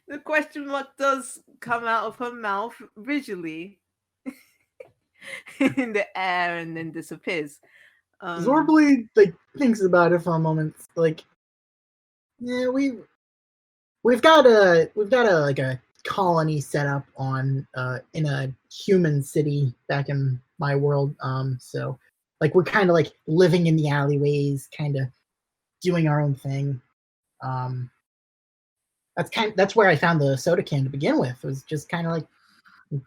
The question mark does come out of her mouth visually in the air and then disappears. Zorbly thinks about it for a moment. Yeah, we've got a a colony set up on in a human city back in my world. So we're kind of living in the alleyways, kind of doing our own thing. That's where I found the soda can to begin with. It was just kind of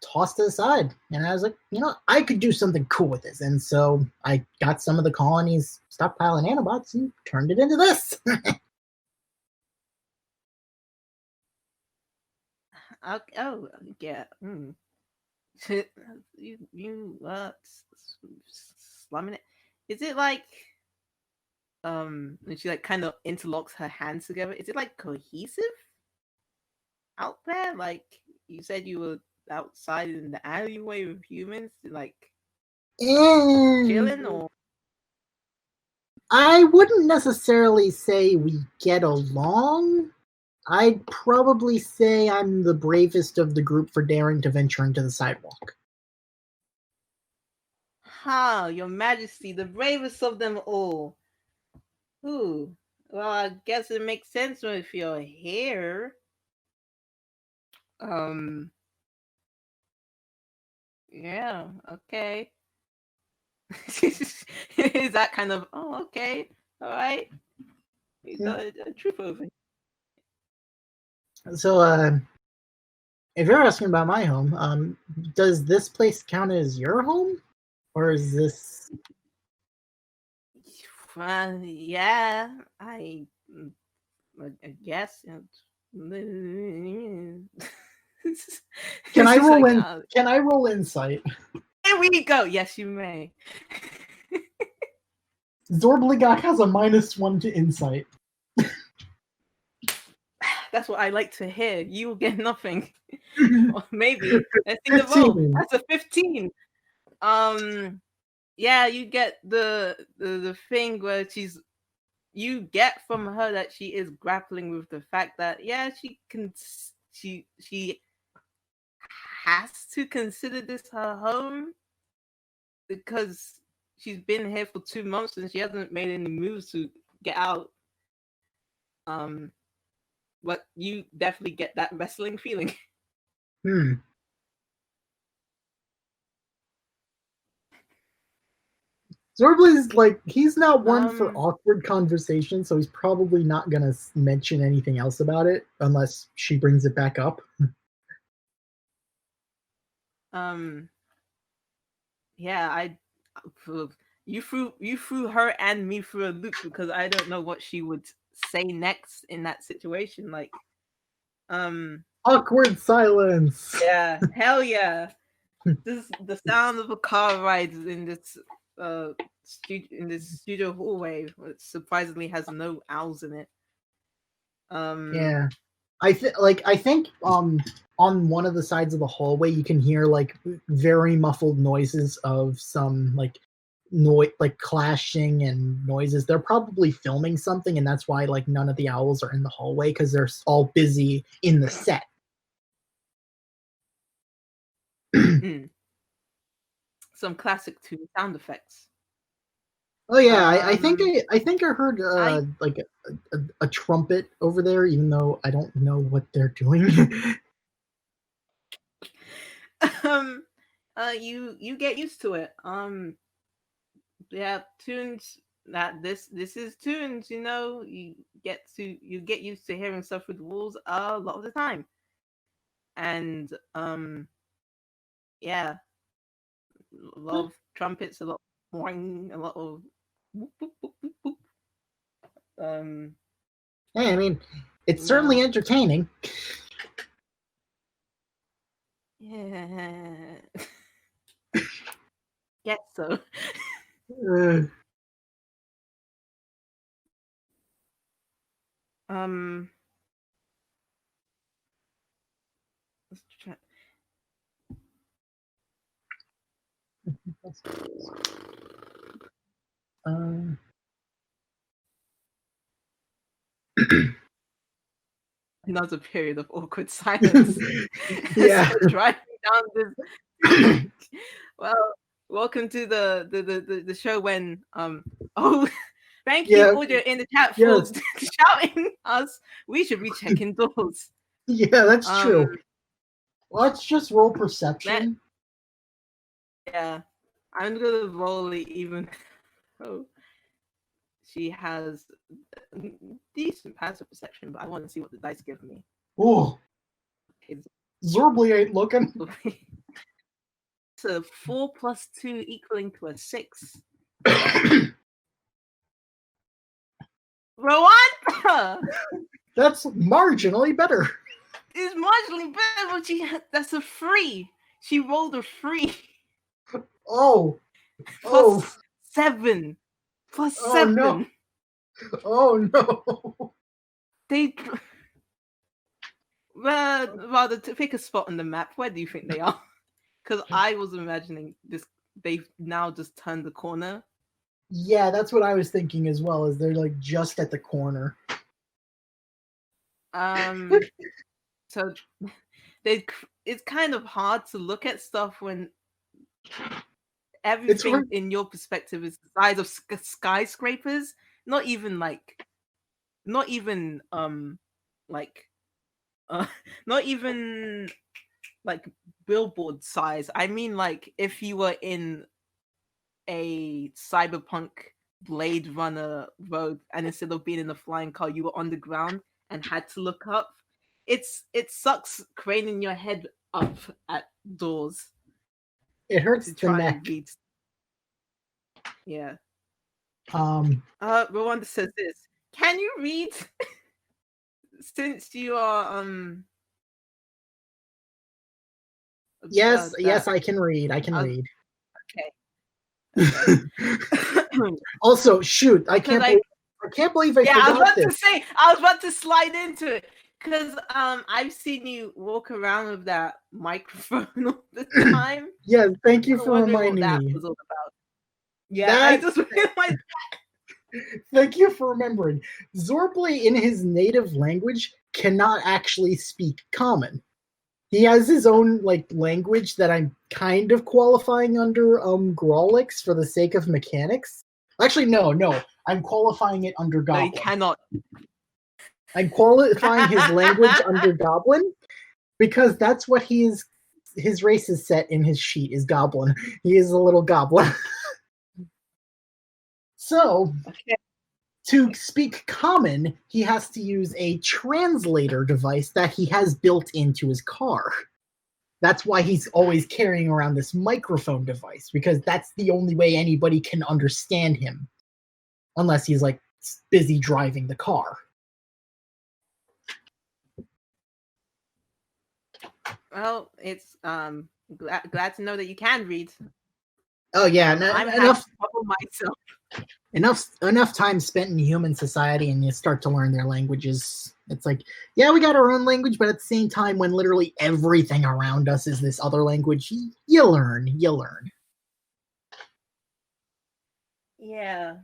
tossed it aside, and I was like, I could do something cool with this, and so I got some of the colony's stockpiling nanobots and turned it into this. Oh yeah. You slamming it. Is it and she kind of interlocks her hands together? Is it cohesive out there? Like you said, you were outside in the alleyway with humans, chilling, or I wouldn't necessarily say we get along. I'd probably say I'm the bravest of the group for daring to venture into the sidewalk. Your Majesty, the bravest of them all. Ooh, well, I guess it makes sense if you're here. Yeah, okay. Is that kind of, okay, all right. A truth over. So, if you're asking about my home, does this place count as your home, or is this? Yeah, I guess. Can I roll Can I roll insight? There we go. Yes, you may. Zorbligok has a -1 to insight. That's what I like to hear. You will get nothing. Or maybe. Let's see the roll. That's a 15. Yeah, you get the thing where you get from her that she is grappling with the fact that she has to consider this her home because she's been here for 2 months and she hasn't made any moves to get out. But you definitely get that wrestling feeling. Zorbly's like, he's not one for Um, awkward conversation, so he's probably not gonna mention anything else about it unless she brings it back up. yeah, you threw her and me through a loop because I don't know what she would say next in that situation. Like, Awkward silence. yeah, hell yeah. This the sound of a car ride in this studio hallway, which surprisingly has no owls in it. Yeah. I think on one of the sides of the hallway you can hear like very muffled noises of some like like clashing and noises. They're probably filming something, and that's why like none of the owls are in the hallway because they're all busy in the set. Some classic Toon sound effects. Oh yeah, I think I heard like a trumpet over there, even though I don't know what they're doing. You get used to it. Yeah, tunes that this is tunes, you know, you get used to hearing stuff with walls a lot of the time. And yeah, a lot of trumpets, a lot of boing, a lot of whoop, whoop, whoop, whoop, whoop. Hey, I mean, it's certainly entertaining. Yeah. Yes, so. Let's try. Another period of awkward silence. Yeah. So driving down this. Well, welcome to the show when oh thank you audio in the chat for shouting us. We should be checking doors. Yeah, that's true. Let's just roll perception. Yeah, I'm gonna roll it even. Oh, she has decent passive perception, but I want to see what the dice give me. Oh, Zorbly ain't looking. It's a 4 + 2 equaling to a 6. Rowan! That's marginally better. It's marginally better, but that's a 3. She rolled a 3. Oh. Plus 7. Plus 7. No. Oh no. They rather to pick a spot on the map. Where do you think they are? Because I was imagining this. They've now just turned the corner. Yeah, that's what I was thinking as well. Is they're like just at the corner. So it's kind of hard to look at stuff when everything in your perspective is the size of skyscrapers. Not even billboard size. I mean, like if you were in a cyberpunk Blade Runner road and instead of being in a flying car, you were on the ground and had to look up. It sucks craning your head up at doors. It hurts the neck. Yeah. Rwanda says this. Can you read? Since you are Yes, I can read. I can read. Okay. Also, shoot, I can't believe I forgot this. I was about to slide into it because I've seen you walk around with that microphone all the time. Yeah, thank you for reminding me. That was all about. Yeah, I just realized. Thank you for remembering. Zorbly, in his native language, cannot actually speak Common. He has his own language that I'm kind of qualifying under Grolix for the sake of mechanics. Actually, no. I'm qualifying it under Goblin. No, you cannot. I'm qualifying his language under Goblin because that's what his race is set in his sheet is Goblin. He is a little goblin. So, Okay. to speak common, he has to use a translator device that he has built into his car. That's why he's always carrying around this microphone device, because that's the only way anybody can understand him. Unless he's like busy driving the car. Well, it's glad to know that you can read. Oh yeah, I'm enough trouble myself. enough time spent in human society, and you start to learn their languages. It's like, yeah, we got our own language, but at the same time, when literally everything around us is this other language, you learn. Yeah,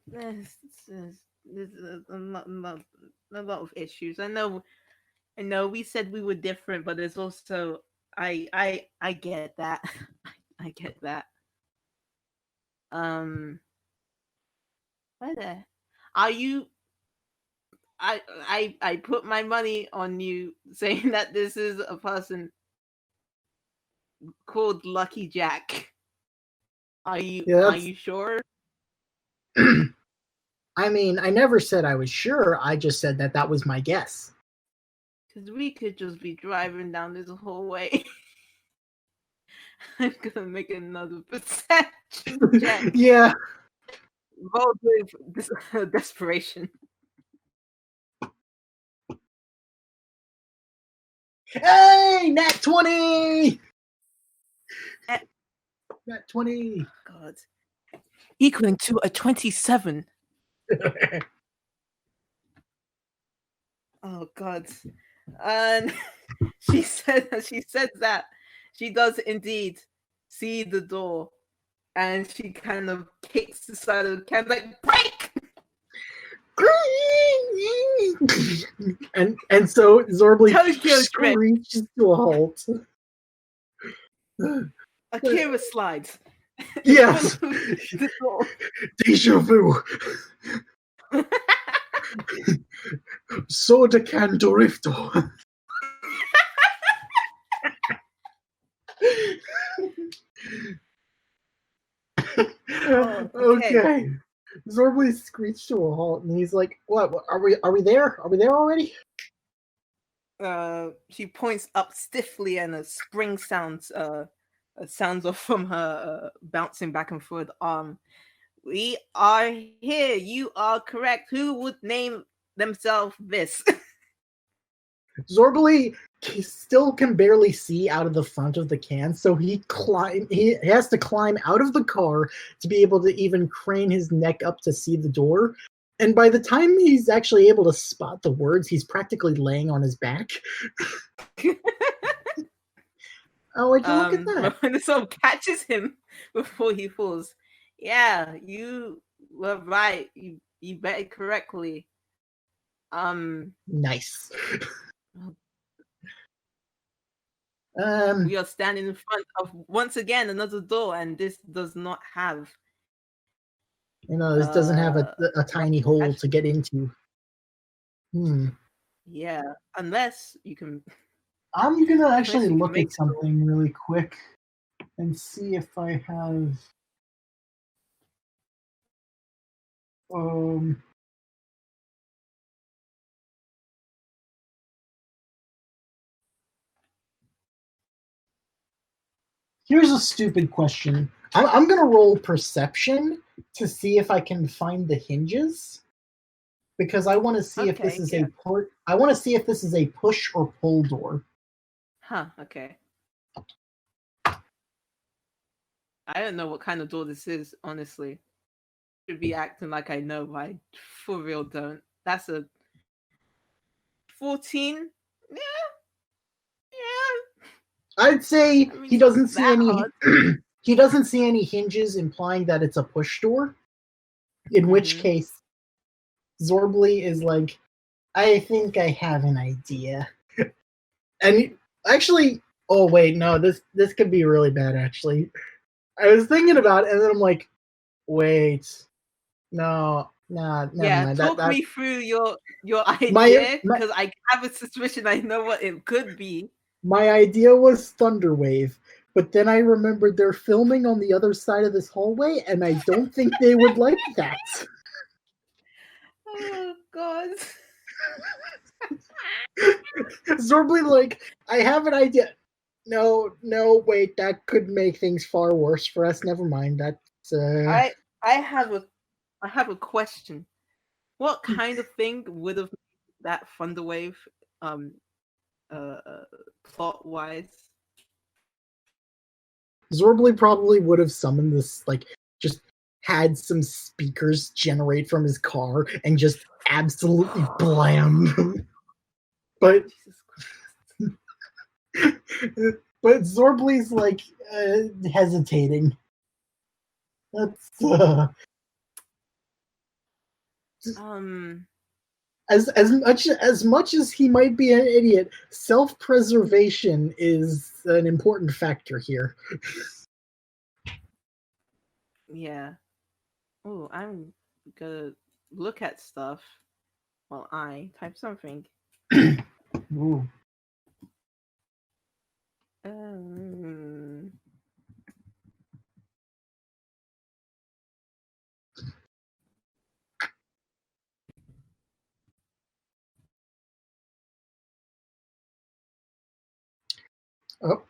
there's a lot of issues. I know. We said we were different, but there's also I get that. I get that. Why the are you? I put my money on you saying that this is a person called Lucky Jack. Are you sure? I mean, I never said I was sure. I just said that was my guess. Because we could just be driving down this whole way. I'm gonna make another perception check. Yeah. Roll with desperation. Hey, nat 20! Nat 20! God. Equaling to a 27. Oh God. And she said that she does indeed see the door, and she kind of kicks the side of the can like break. and so Zorbly Tokyo screeches to a halt. Akira slides. Yes. Deja vu. Soda can dorifto. Okay. Zorbly screeched to a halt, and he's like, "What? Are we there? Are we there already?" She points up stiffly, and a spring sounds off from her, bouncing back and forth. We are here. You are correct. Who would name themselves this? Zorbly still can barely see out of the front of the can, so he has to climb out of the car to be able to even crane his neck up to see the door. And by the time he's actually able to spot the words, he's practically laying on his back. Oh, would you look at that? When the song catches him before he falls. Yeah, you were right. You bet it correctly. Nice. We are standing in front of, once again, another door, and this does not have. This doesn't have a tiny hole to get into. Yeah, unless you can. I'm gonna actually look at something really quick and see if I have. Here's a stupid question. I'm gonna roll perception to see if I can find the hinges, because I want to see if this is I want to see if this is a push or pull door. Huh. Okay. I don't know what kind of door this is, honestly. Should be acting like I know, but I for real don't. That's a 14. Yeah. I'd say he doesn't see any. He doesn't see any hinges, implying that it's a push door. In which case, Zorbly is like, I think I have an idea. And actually, oh wait, no, this could be really bad. Actually, I was thinking about it, and then I'm like, wait, no, never mind. Talk me through your idea, because I have a suspicion I know what it could be. My idea was Thunderwave, but then I remembered they're filming on the other side of this hallway, and I don't think they would like that. Oh God. Zorbly, like, I have an idea. No, wait, that could make things far worse for us. Never mind. That's I have a question. What kind of thing would have made that Thunderwave um plot wise? Zorbly probably would have summoned this, like, just had some speakers generate from his car and just absolutely blam. But Jesus Christ. but Zorbly's like hesitating. That's as much as he might be an idiot, self-preservation is an important factor here. Yeah. Oh, I'm gonna look at stuff while I type something. Ooh. Um, Oh.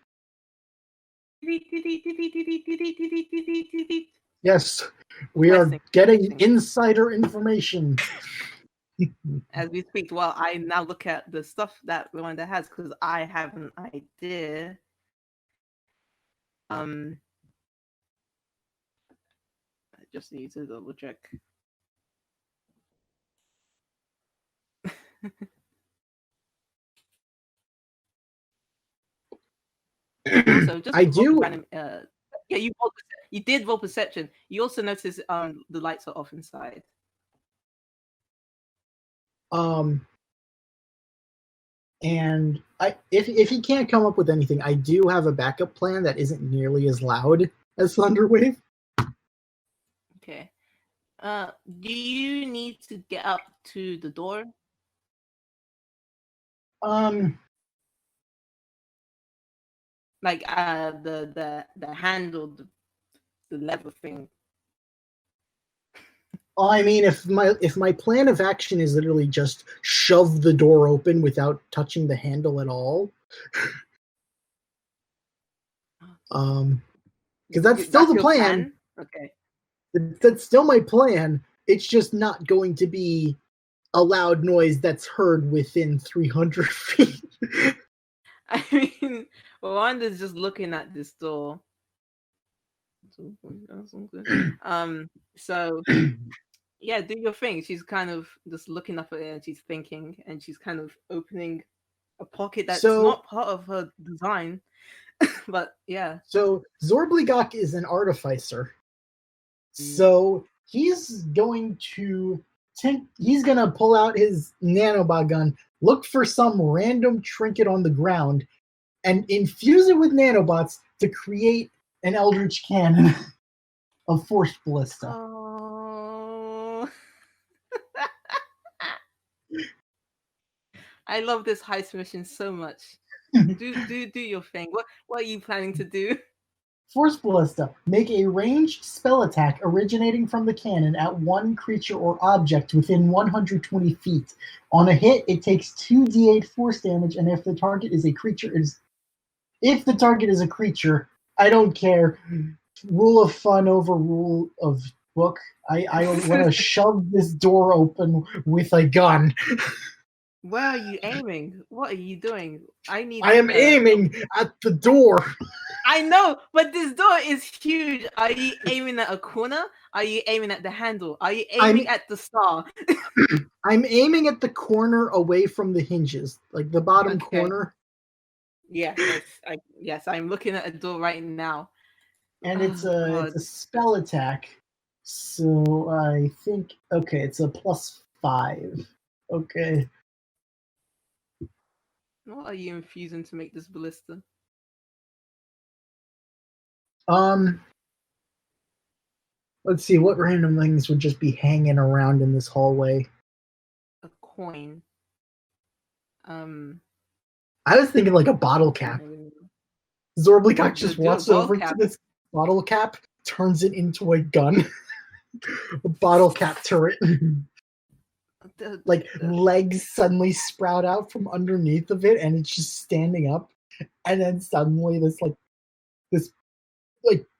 Yes, we are getting insider information. As we speak, well, I now look at the stuff that Rwanda has because I have an idea. I just need to double check. Also, just I do. Random, yeah, you did roll perception. You also notice the lights are off inside. And if he can't come up with anything, I do have a backup plan that isn't nearly as loud as Thunderwave. Okay. Do you need to get up to the door? Like the handle, the lever thing. I mean, if my plan of action is literally just shove the door open without touching the handle at all, because that's still the plan. Okay. That's still my plan. It's just not going to be a loud noise that's heard within 300 feet. I mean, Rwanda's just looking at this door. So yeah, do your thing. She's kind of just looking up at it and she's thinking, and she's kind of opening a pocket that's not part of her design. But yeah. So Zorbligok is an artificer. So he's going to pull out his nanobot gun, look for some random trinket on the ground, and infuse it with nanobots to create an Eldritch cannon of force ballista. Oh. I love this heist mission so much. do your thing. What are you planning to do? Force ballista. Make a ranged spell attack originating from the cannon at one creature or object within 120 feet. On a hit, it takes 2d8 force damage, and if the target is a creature, I don't care. Rule of fun over rule of book. I want to shove this door open with a gun. Where are you aiming? What are you doing? I am aiming at the door. I know, but this door is huge. Are you aiming at a corner? Are you aiming at the handle? Are you aiming at the star? I'm aiming at the corner away from the hinges, like the bottom corner. Yes, I'm looking at a door right now. And it's a spell attack. So I think it's a +5. Okay. What are you infusing to make this ballista? Let's see, what random things would just be hanging around in this hallway? A coin. I was thinking like a bottle cap. Zorblicok just Do a walks bottle over to cap. this bottle cap, turns it into a gun. A bottle cap turret. Like legs suddenly sprout out from underneath of it, and it's just standing up. And then suddenly this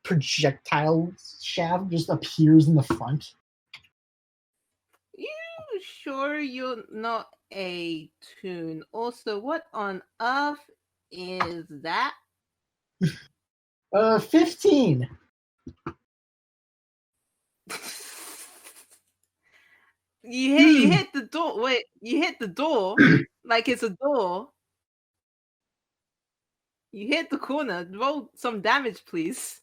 projectile shaft just appears in the front. You sure you're not a toon? Also, what on earth is that? 15. You hit the door. Wait, you hit the door like it's a door. You hit the corner. Roll some damage, please.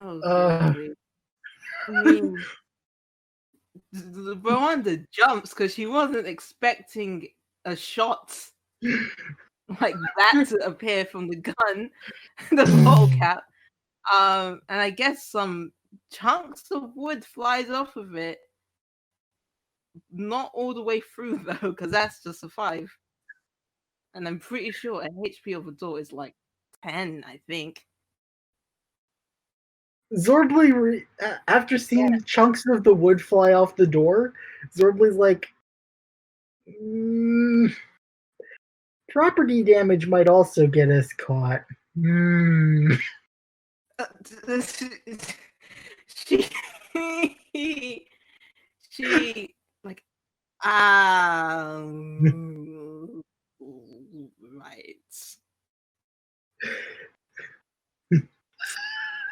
Oh, golly. I mean, Rwanda jumps because she wasn't expecting a shot like that to appear from the gun, the bottle cap. And I guess some chunks of wood flies off of it. Not all the way through though, because that's just a 5. And I'm pretty sure an HP of a door is like 10, I think. Zorbly, after seeing chunks of the wood fly off the door, Zorbly's like, property damage might also get us caught. She like right. She.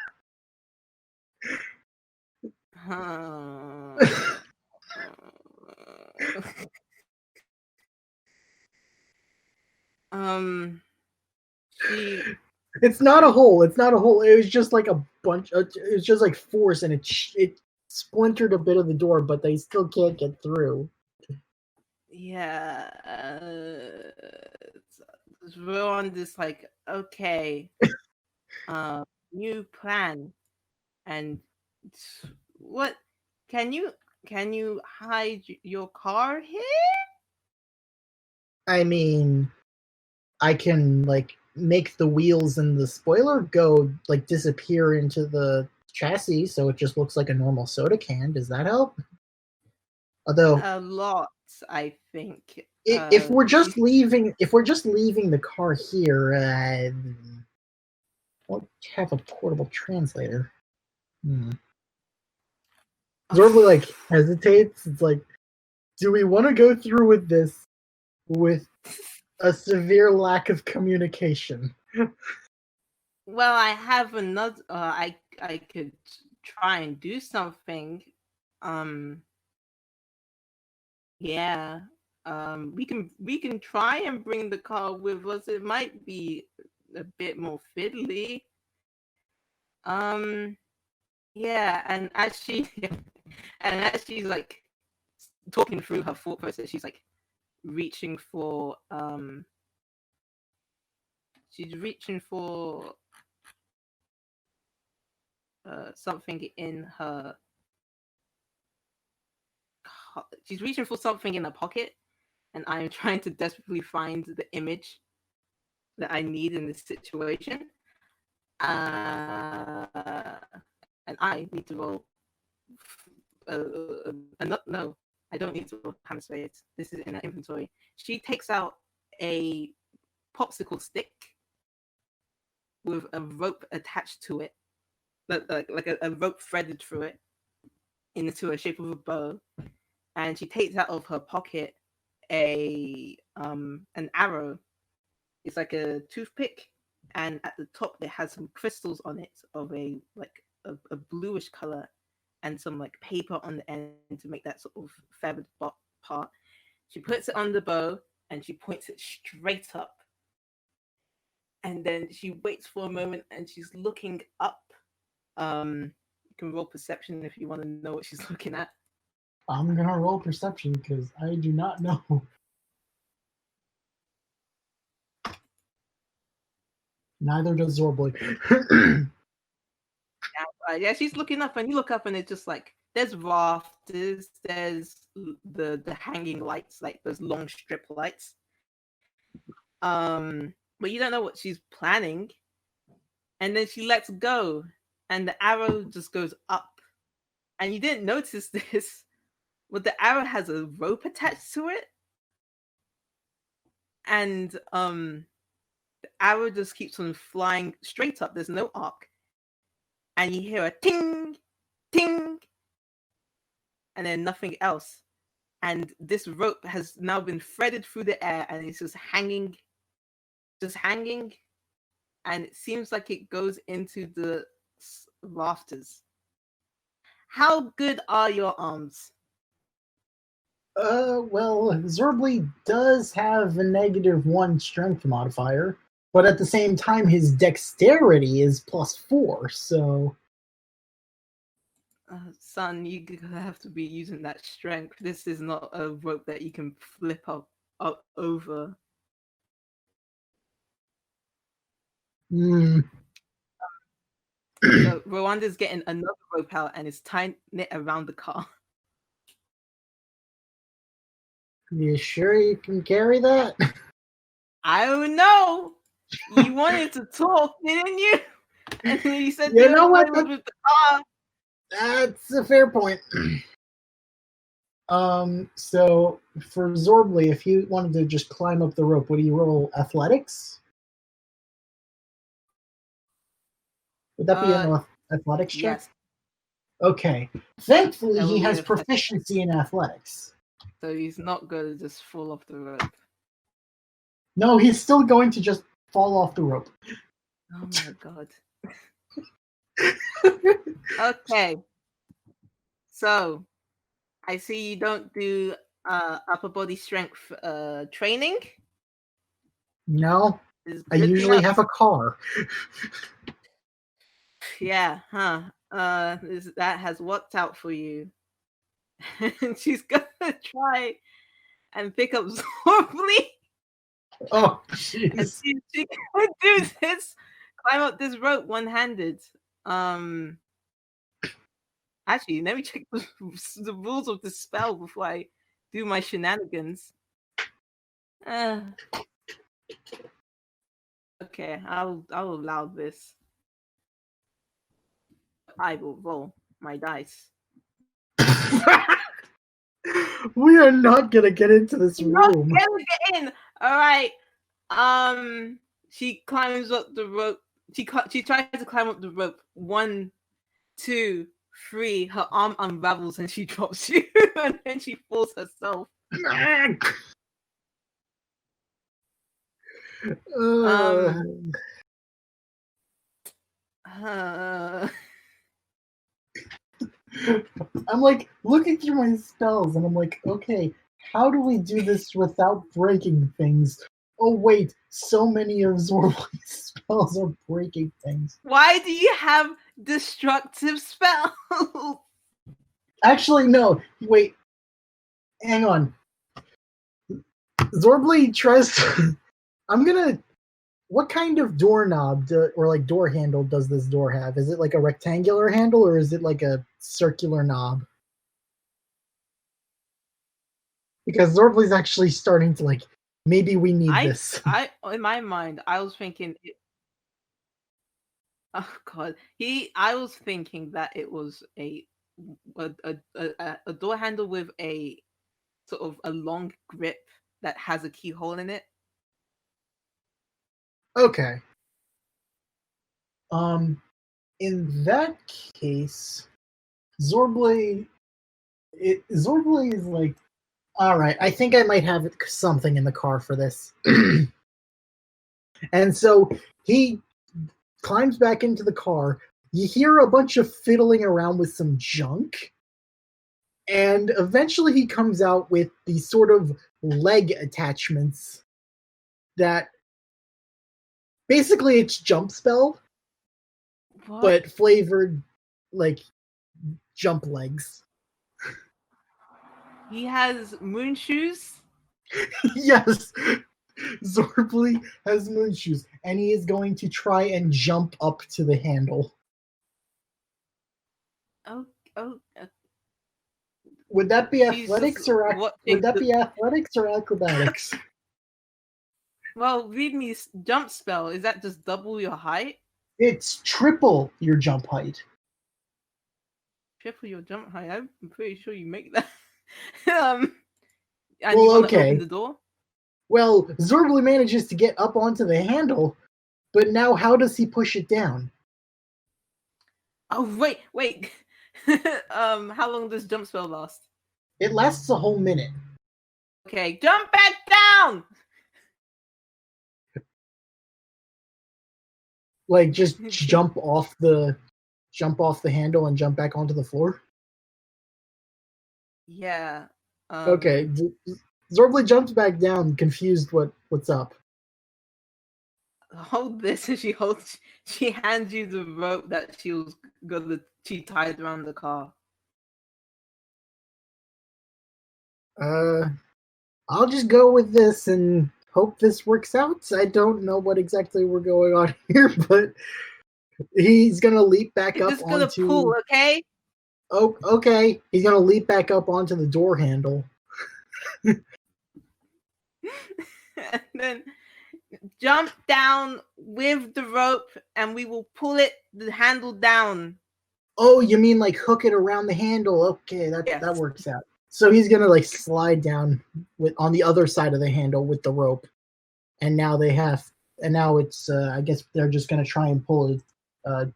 It's not a hole. It's not a hole. It was just like a bunch. It was just like force, and it splintered a bit of the door, but they still can't get through. Yeah. We're on this like, okay, new plan, and what can you hide your car here? I mean, I can like make the wheels and the spoiler go like disappear into the chassis, so it just looks like a normal soda can. Does that help? Although a lot, I think. If we're just leaving the car here, I won't have a portable translator. Zorbly like hesitates. It's like, do we want to go through with this with a severe lack of communication? Well, I have another. I could try and do something. Yeah. We can try and bring the car with us. It might be a bit more fiddly. Yeah, and as she's like talking through her thought process, she's like reaching for something in her. She's reaching for something in her pocket, and I'm trying to desperately find the image that I need in this situation. And I need to roll. No, I don't need to roll hammer spades. This is in her inventory. She takes out a popsicle stick with a rope attached to it, like a rope threaded through it into a shape of a bow, and she takes out of her pocket an arrow. It's like a toothpick, and at the top it has some crystals on it of a bluish color, and some like paper on the end to make that sort of feathered part. She puts it on the bow and she points it straight up. And then she waits for a moment and she's looking up. You can roll perception if you want to know what she's looking at. I'm gonna roll perception because I do not know. Neither does Zorbly. Yeah, she's looking up, and you look up, and it's just like there's rafters, there's the hanging lights, like those long strip lights. But you don't know what she's planning. And then she lets go, and the arrow just goes up. And you didn't notice this, but the arrow has a rope attached to it. And the arrow just keeps on flying straight up. There's no arc. And you hear a ting, ting, and then nothing else. And this rope has now been threaded through the air, and it's just hanging. And it seems like it goes into the rafters. How good are your arms? Well, Zorbly does have a -1 strength modifier, but at the same time, his dexterity is +4, so... Son, you have to be using that strength. This is not a rope that you can flip up over. Hmm. So Rwanda's getting another rope out and is tying it around the car. You sure you can carry that? I don't know. You wanted to talk, didn't you? And then you said You know what? with the car. That's a fair point. So for Zorbly, if you wanted to just climb up the rope, would you roll athletics? Would that be an athletics check? Yes. Okay. Thankfully, That he will be has an proficiency in athletics. So he's not going to just fall off the rope. No, he's still going to just fall off the rope. Oh my god. Okay. So, I see you don't do upper body strength training. No, It's I good usually enough. have a car. Yeah, huh. That has worked out for you. And she's gonna try and pick up Zorbly Oh, and jeez. see if she can do this. Climb up this rope one-handed. Actually, let me check the rules of the spell before I do my shenanigans. Okay, I'll allow this. I will roll my dice. We are not gonna get into this Not room. get in. All right. She climbs up the rope. She tries to climb up the rope. 1, 2, 3. Her arm unravels and she drops you, and then she falls herself. I'm like looking through my spells and I'm like, okay, how do we do this without breaking things? Oh wait, so many of Zorbly's spells are breaking things. Why do you have destructive spells? Actually, no. Wait, hang on. Zorbly tries to... I'm gonna... What kind of doorknob or like door handle does this door have? Is it like a rectangular handle or is it like a circular knob? Because Zorbly's actually starting to like, maybe we need this. In my mind, I was thinking oh god. I was thinking that it was a door handle with a sort of a long grip that has a keyhole in it. Okay. In that case, Zorbly is like, all right, I think I might have something in the car for this. And so he climbs back into the car. You hear a bunch of fiddling around with some junk. And eventually he comes out with these sort of leg attachments that basically it's jump spell, What? but flavored like jump legs. He has moon shoes? Yes, Zorbly has moon shoes, and he is going to try and jump up to the handle. Oh, Would that be athletics or acrobatics? Well, read me jump spell. Is that just double your height? It's triple your jump height. Triple your jump height? I'm pretty sure you make that. And well, you want to okay. open the door? Well, Zorbly manages to get up onto the handle, but now how does he push it down? Oh, wait. How long does jump spell last? It lasts a whole minute. Okay, jump back down! Like, just jump off the handle and jump back onto the floor? Yeah. Okay. Zorbly jumps back down, confused what's up. Hold this, and she hands you the rope that she tied around the car. I'll just go with this and hope this works out. I don't know what exactly we're going on here, but he's gonna leap back up just gonna onto. Pull, okay? Oh, okay. He's gonna leap back up onto the door handle. And then jump down with the rope, and we will pull the handle down. Oh, you mean like hook it around the handle? Okay, that works out. So he's gonna like slide down on the other side of the handle with the rope, and now it's I guess they're just gonna try and pull a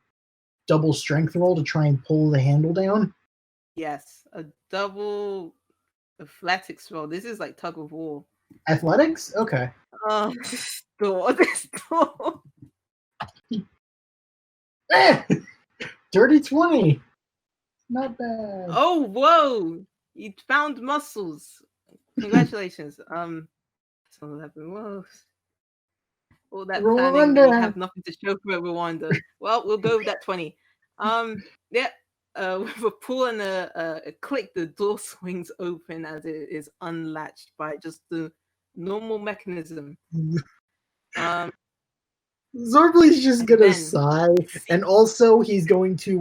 double strength roll to try and pull the handle down. Yes, a double athletics roll. This is like tug of war. Athletics? Okay. This door. Dirty 20. Not bad. Oh, whoa! You found muscles. Congratulations. So happened. Whoa. All that planning, we have nothing to show for it, Rwanda. Well, we'll go with that 20. Yeah. With a pull and a click, the door swings open as it is unlatched by just the normal mechanism. Zorbly's just gonna sigh, and also he's going to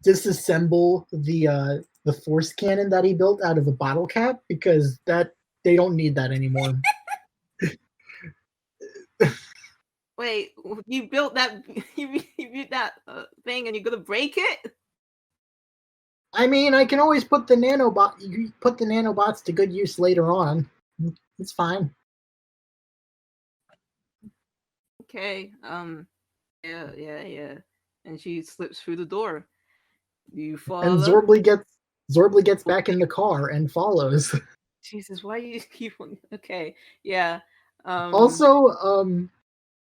disassemble the force cannon that he built out of a bottle cap, because that they don't need that anymore. Wait, you built that? You built that thing, and you're gonna break it? I mean, I can always put the nanobots to good use later on. It's fine. Okay. Yeah. And she slips through the door. You follow. And Zorbly gets back in the car and follows. Jesus, why you keep on? Okay, yeah. Also,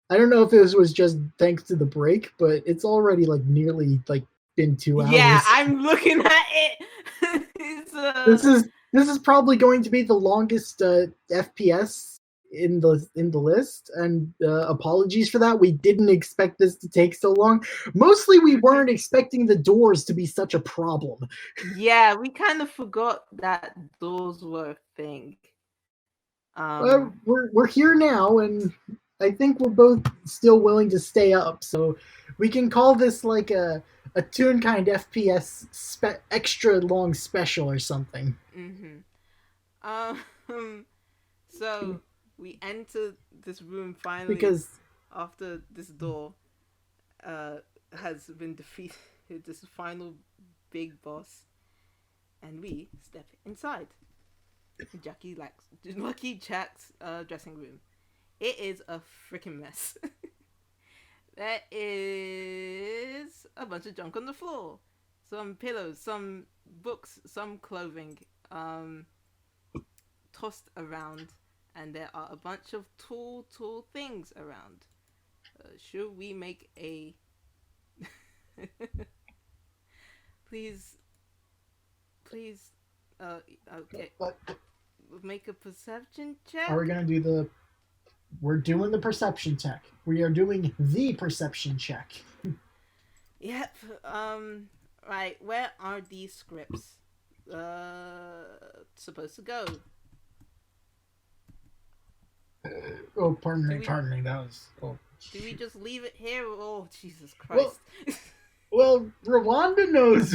I don't know if this was just thanks to the break, but it's already like nearly like been 2 hours. Yeah, I'm looking at it. This is probably going to be the longest FPS in the list, and apologies for that. We didn't expect this to take so long. Mostly, we weren't expecting the doors to be such a problem. Yeah, we kind of forgot that doors were a thing. We're here now, and I think we're both still willing to stay up, so we can call this like a Toonkind FPS extra long special or something. So we enter this room finally, because after this door has been defeated, this final big boss, and we step inside Lucky Jack's dressing room. It is a freaking mess. There is a bunch of junk on the floor. Some pillows, some books, some clothing tossed around. And there are a bunch of tall things around. Should we make a... Please... Okay. Make a perception check? Are we going to do We're doing the perception check. We are doing the perception check. Yep. Right. Where are these scripts supposed to go? Oh, pardon me. That was... Oh. Do we just leave it here? Oh, Jesus Christ. Well, Rwanda knows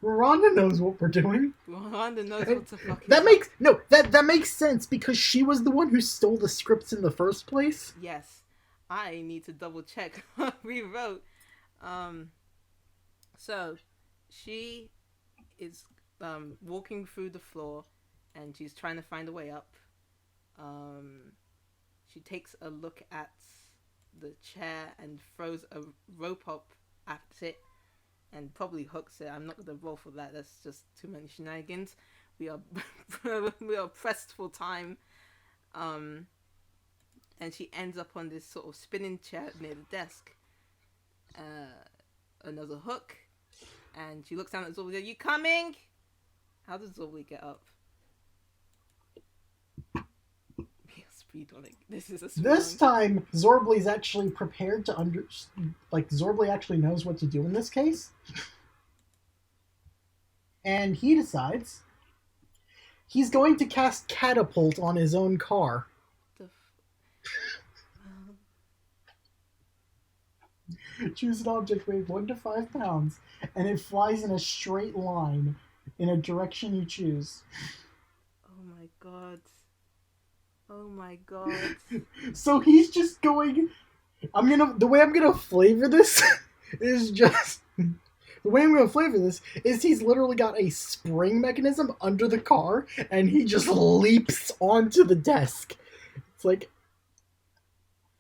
Rhonda knows what we're doing. Rhonda knows what the fuck that makes sense because she was the one who stole the scripts in the first place. Yes. I need to double check what we wrote. So she is walking through the floor and she's trying to find a way up. She takes a look at the chair and throws a rope up at it and probably hooks it. I'm not going to roll for that. That's just too many shenanigans. We are pressed for time. And she ends up on this sort of spinning chair near the desk. Another hook. And she looks down at Zorbly. Are you coming? How does Zorbly get up? Speedrunning. This is a speedrun. This time, Zorbly's actually prepared to Zorbly actually knows what to do in this case. And he decides he's going to cast Catapult on his own car. Choose an object weighed 1 to 5 pounds, and it flies in a straight line in a direction you choose. Oh my god. Oh my god. So he's just going... The way I'm gonna flavor this is just... The way I'm gonna flavor this is he's literally got a spring mechanism under the car, and he just leaps onto the desk. It's like...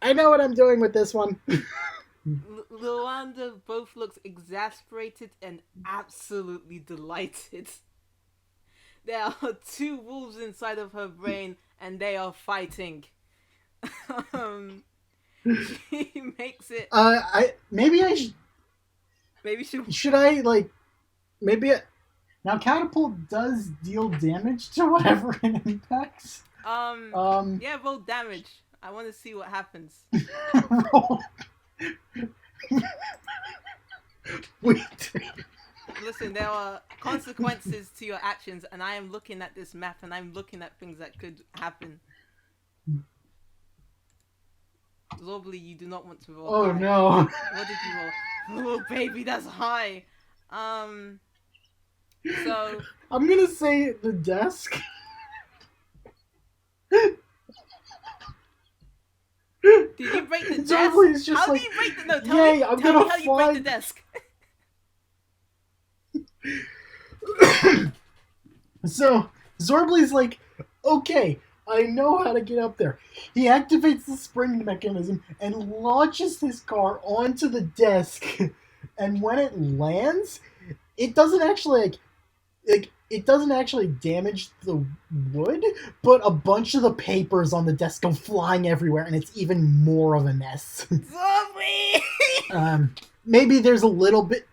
I know what I'm doing with this one. Luanda both looks exasperated and absolutely delighted. There are 2 wolves inside of her brain, and they are fighting. She makes it. Now Catapult does deal damage to whatever it impacts. Yeah, roll damage. I want to see what happens. Roll. Wait. Listen, there are consequences to your actions, and I am looking at this map, and I'm looking at things that could happen. Zorbly, you do not want to roll. Oh high. no! What did you roll? Oh baby, that's high. So I'm gonna say the desk. Did you break the desk? How do you break the... No, tell me how you break the desk. So, Zorbly's like, okay, I know how to get up there. He activates the spring mechanism and launches his car onto the desk. And when it lands, it doesn't actually, it doesn't actually damage the wood, but a bunch of the papers on the desk go flying everywhere, and it's even more of a mess. Zombie! Maybe there's a little bit...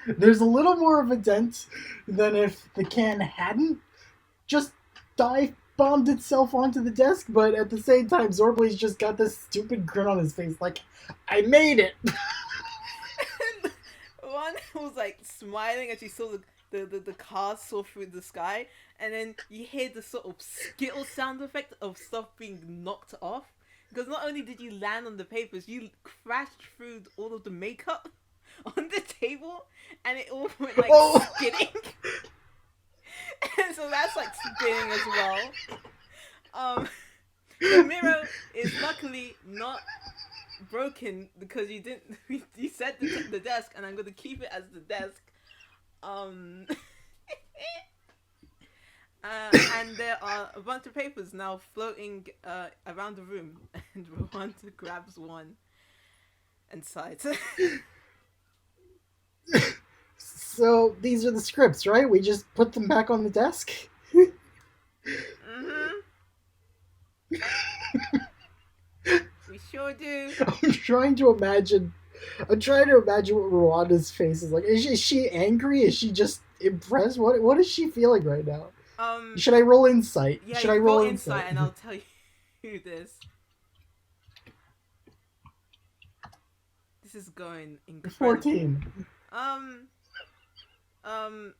There's a little more of a dent than if the can hadn't just dive-bombed itself onto the desk, but at the same time, Zorbly's just got this stupid grin on his face, like, I made it! One was like smiling as she saw the car soar through the sky, and then you hear the sort of skittle sound effect of stuff being knocked off. Because not only did you land on the papers, you crashed through all of the makeup on the table, and it all went like skidding. And so that's like spinning as well. The mirror is luckily not broken because you didn't. You said the desk, and I'm going to keep it as the desk. And there are a bunch of papers now floating around the room, and Rwanda grabs one and sighs. So these are the scripts, right? We just put them back on the desk? Mm-hmm. We sure do. I'm trying to imagine what Rwanda's face is like. Is she angry? Is she just impressed? What is she feeling right now? Should I roll insight? Yeah, Should I roll insight? And I'll tell you this. This is going incredible. 14.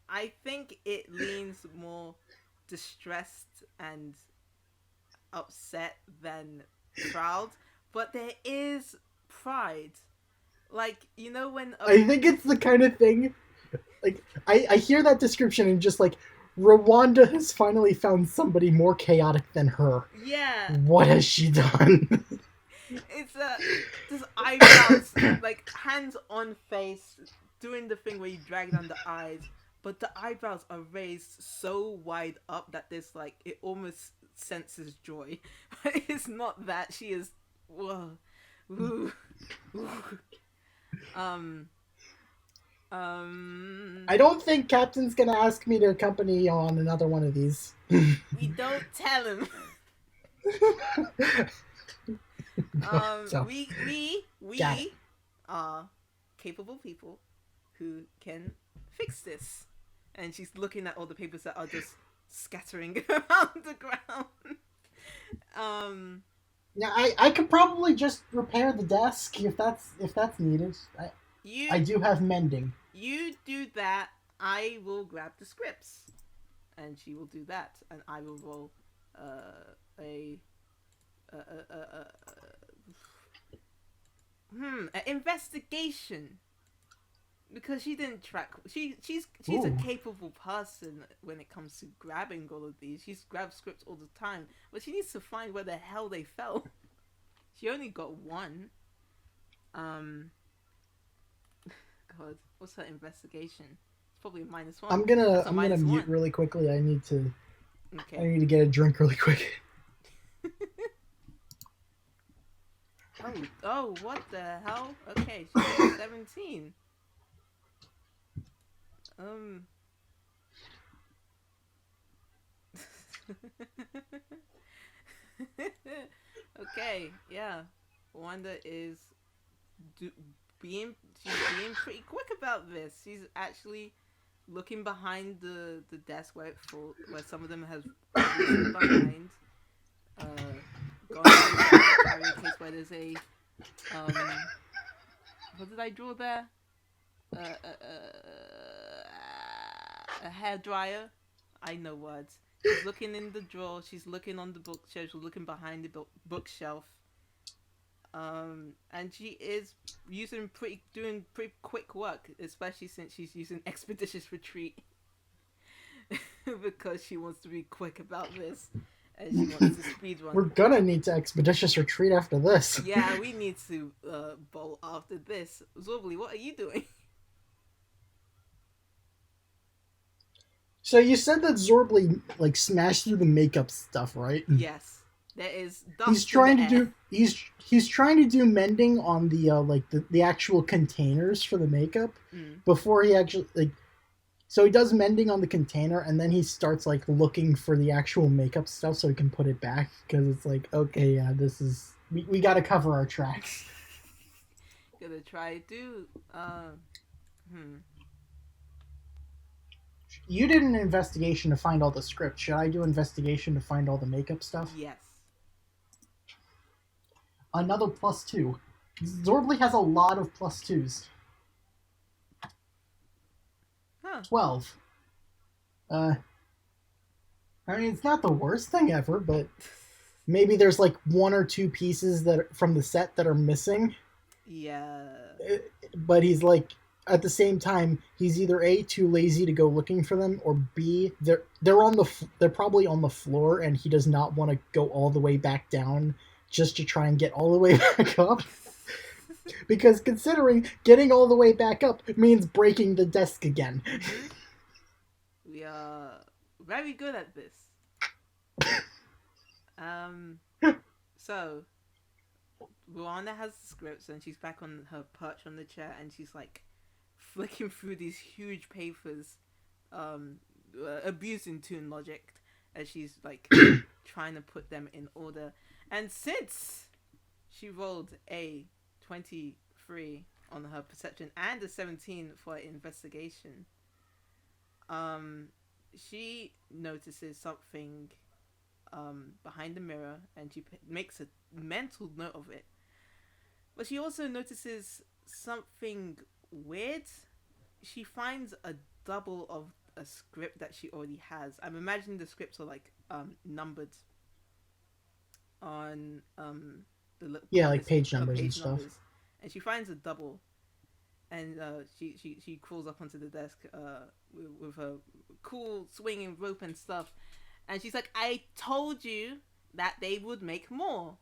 I think it leans more distressed and upset than proud, but there is pride. Like, you know when I think it's the kind of thing. Like, I hear that description and just like, Rwanda has finally found somebody more chaotic than her. yeah, What has she done? it's just eyebrows, like hands on face, doing the thing where you drag down the eyes, but the eyebrows are raised so wide up that there's like it almost senses joy. It's not that she is. Whoa, ooh, ooh. Um, I don't think Captain's gonna ask me to accompany you on another one of these. we don't tell him. So, We are capable people who can fix this. And she's looking at all the papers that are just scattering around the ground. yeah, I could probably just repair the desk if that's needed. I do have mending. You do that. I will grab the scripts, and she will do that, and I will roll an investigation, because she didn't track. She's Ooh. a capable person when it comes to grabbing all of these. She's grabbed scripts all the time, but she needs to find where the hell they fell. She only got one. God, what's her investigation? It's probably a -1. I'm gonna mute -1. really quickly. I need to Okay. get a drink really quick. Oh, what the hell? Okay, she's 17. Okay, yeah. Wanda is being pretty quick about this. She's actually looking behind the desk where some of them have risen behind. Going to the carrying case where there's a what did I draw there? A hair dryer. I know words. She's looking in the drawer. She's looking on the bookshelf. She's looking behind the bookshelf. And she is doing pretty quick work, especially since she's using expeditious retreat because she wants to be quick about this. And she wants to speed run. We're gonna need to expeditious retreat after this. Yeah, we need to bolt after this. Zorbly, what are you doing? So you said that Zorbly like smashed through the makeup stuff, right? Yes, there is dust. He's trying to do he's trying to do mending on the like the actual containers for the makeup before he actually like. So he does mending on the container, and then he starts like looking for the actual makeup stuff so he can put it back, because it's like, okay, yeah, this is we got to cover our tracks. Gonna try to You did an investigation to find all the scripts. Should I do investigation to find all the makeup stuff? Yes. Another +2. Zorbly has a lot of +2s. 12. I mean, it's not the worst thing ever, but maybe there's like 1 or 2 pieces that from the set that are missing. Yeah. But he's like, at the same time, he's either A, too lazy to go looking for them, or B, they're probably on the floor, and he does not want to go all the way back down just to try and get all the way back up. Because considering getting all the way back up means breaking the desk again. We are very good at this. So Ruana has the scripts, and she's back on her perch on the chair, and she's like flicking through these huge papers, abusing Toon logic, as she's like trying to put them in order. And since she rolled a 23 on her perception and a 17 for investigation, she notices something behind the mirror, and she makes a mental note of it. But she also notices something weird. She finds a double of a script that she already has. I'm imagining the scripts are like numbered on the little Yeah, part like that says, page numbers and page stuff. numbers, and she finds a double, and she crawls up onto the desk with her cool swinging rope and stuff, and she's like, "I told you that they would make more."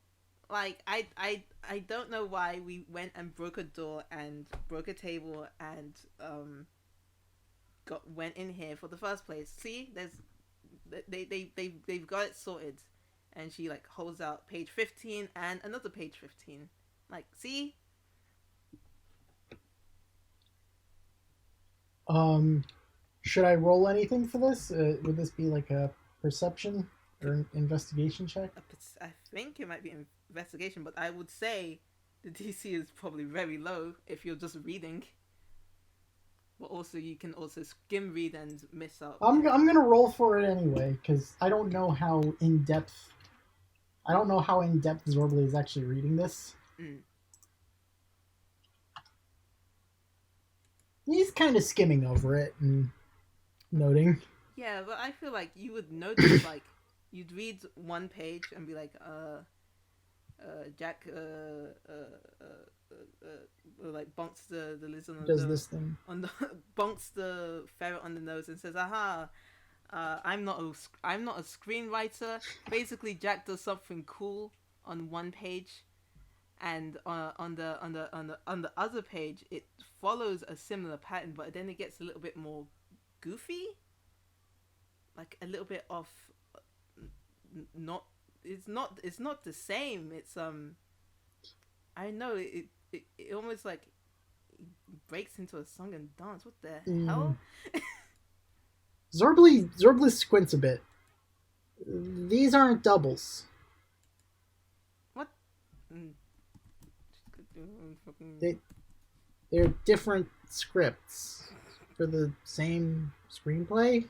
Like I don't know why we went and broke a door and broke a table and went in here for the first place. See, they've got it sorted, and she like holds out page 15 and another page 15. Like, see. Should I roll anything for this? Would this be like a perception or an investigation check? I think it might be an investigation, but I would say the DC is probably very low if you're just reading. But also, you can also skim read and miss out. I'm gonna roll for it anyway because I don't know how in depth. I don't know how in depth Zorbly is actually reading this. He's kind of skimming over it and noting. Yeah, but I feel like you would notice, like, you'd read one page and be like, Jack, like bonks the lizard on does this thing on the bonks the ferret on the nose and says, "Aha, I'm not a screenwriter." Basically, Jack does something cool on one page, and on the other page, it follows a similar pattern, but then it gets a little bit more goofy, like a little bit off. Not it's not the same. It's I know it almost like breaks into a song and dance. What the hell? Zorbly squints a bit. These aren't doubles. What? They're different scripts for the same screenplay.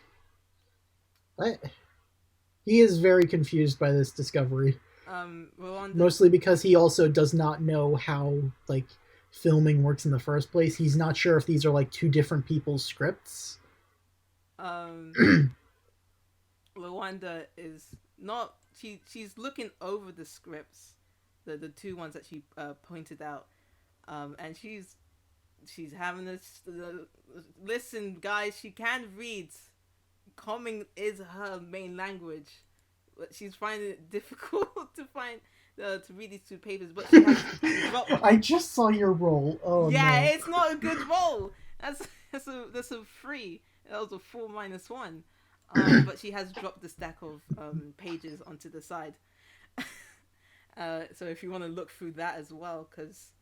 What? He is very confused by this discovery. Mostly because he also does not know how like filming works in the first place. He's not sure if these are like two different people's scripts. Rwanda is not. She's looking over the scripts, the two ones that she pointed out, and she's having this. Listen, guys, she can read. Common is her main language, but she's finding it difficult to find to read these two papers. But she has I just saw your roll. Oh yeah, no. It's not a good roll. That's a 3. That was a 4 minus 1. But she has dropped the stack of pages onto the side. So if you want to look through that as well, because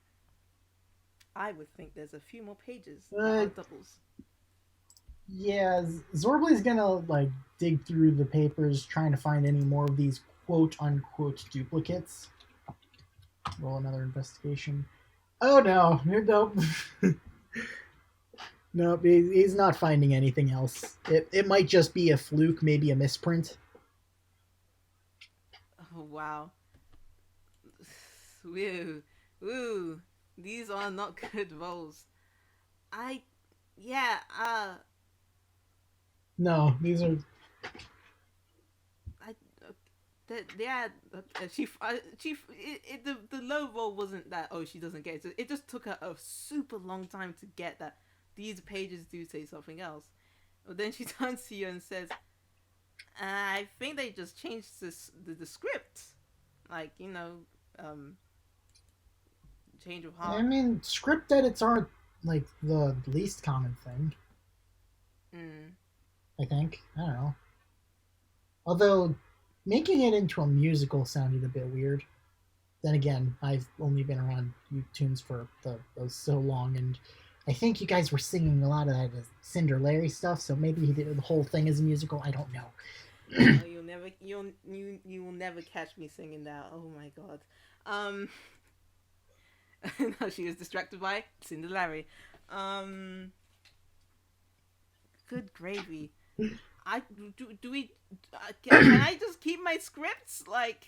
I would think there's a few more pages that are doubles. Yeah, Zorbly's gonna like dig through the papers trying to find any more of these quote unquote duplicates. Roll another investigation. Oh no, nope. Nope, he's not finding anything else. It might just be a fluke, maybe a misprint. Oh wow. Woo. These are not good rolls. No, these are. The low roll wasn't that. Oh, she doesn't get it. It just took her a super long time to get that. These pages do say something else. But then she turns to you and says, "I think they just changed the script. Like, change of heart." I mean, script edits aren't like the least common thing. I think. I don't know. Although, making it into a musical sounded a bit weird. Then again, I've only been around tunes for those so long, and I think you guys were singing a lot of that Cinder Larry stuff, so maybe he did the whole thing as a musical. I don't know. No, you will never catch me singing that. Oh my god. No, she was distracted by Cinder Larry. Good gravy. Can I just keep my scripts? Like,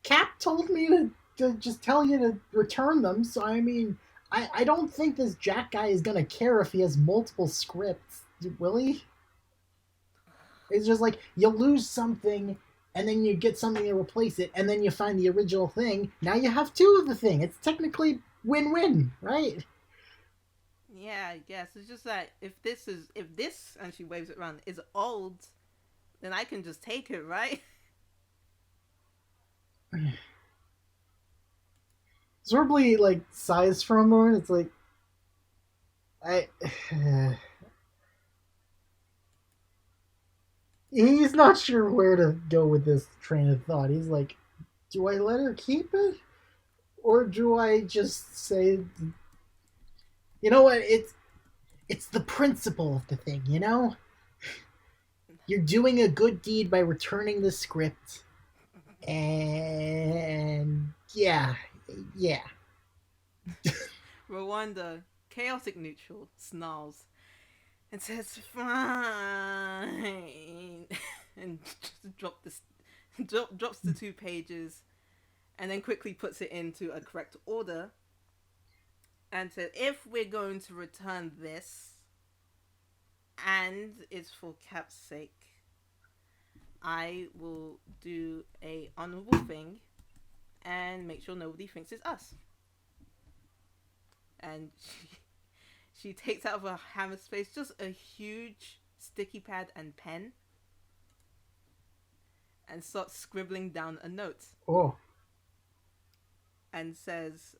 Cap told me to just tell you to return them, so I mean, I don't think this Jack guy is gonna care if he has multiple scripts, will he? It's just like you lose something and then you get something to replace it, and then you find the original thing. Now you have two of the thing. It's technically win-win, right? Yeah, I guess it's just that if this and she waves it around is old, then I can just take it, right? Zorbly like sighs for a moment. It's like I. He's not sure where to go with this train of thought. He's like, do I let her keep it, or do I just say, you know what? It's the principle of the thing. You're doing a good deed by returning the script, and yeah. Rwanda, chaotic neutral, snarls and says fine, and just drops the 2 pages, and then quickly puts it into a correct order, and said, if we're going to return this, and it's for Cap's sake, I will do a honorable thing and make sure nobody thinks it's us. And she takes out of her hammer space just a huge sticky pad and pen and starts scribbling down a note. Oh. And says,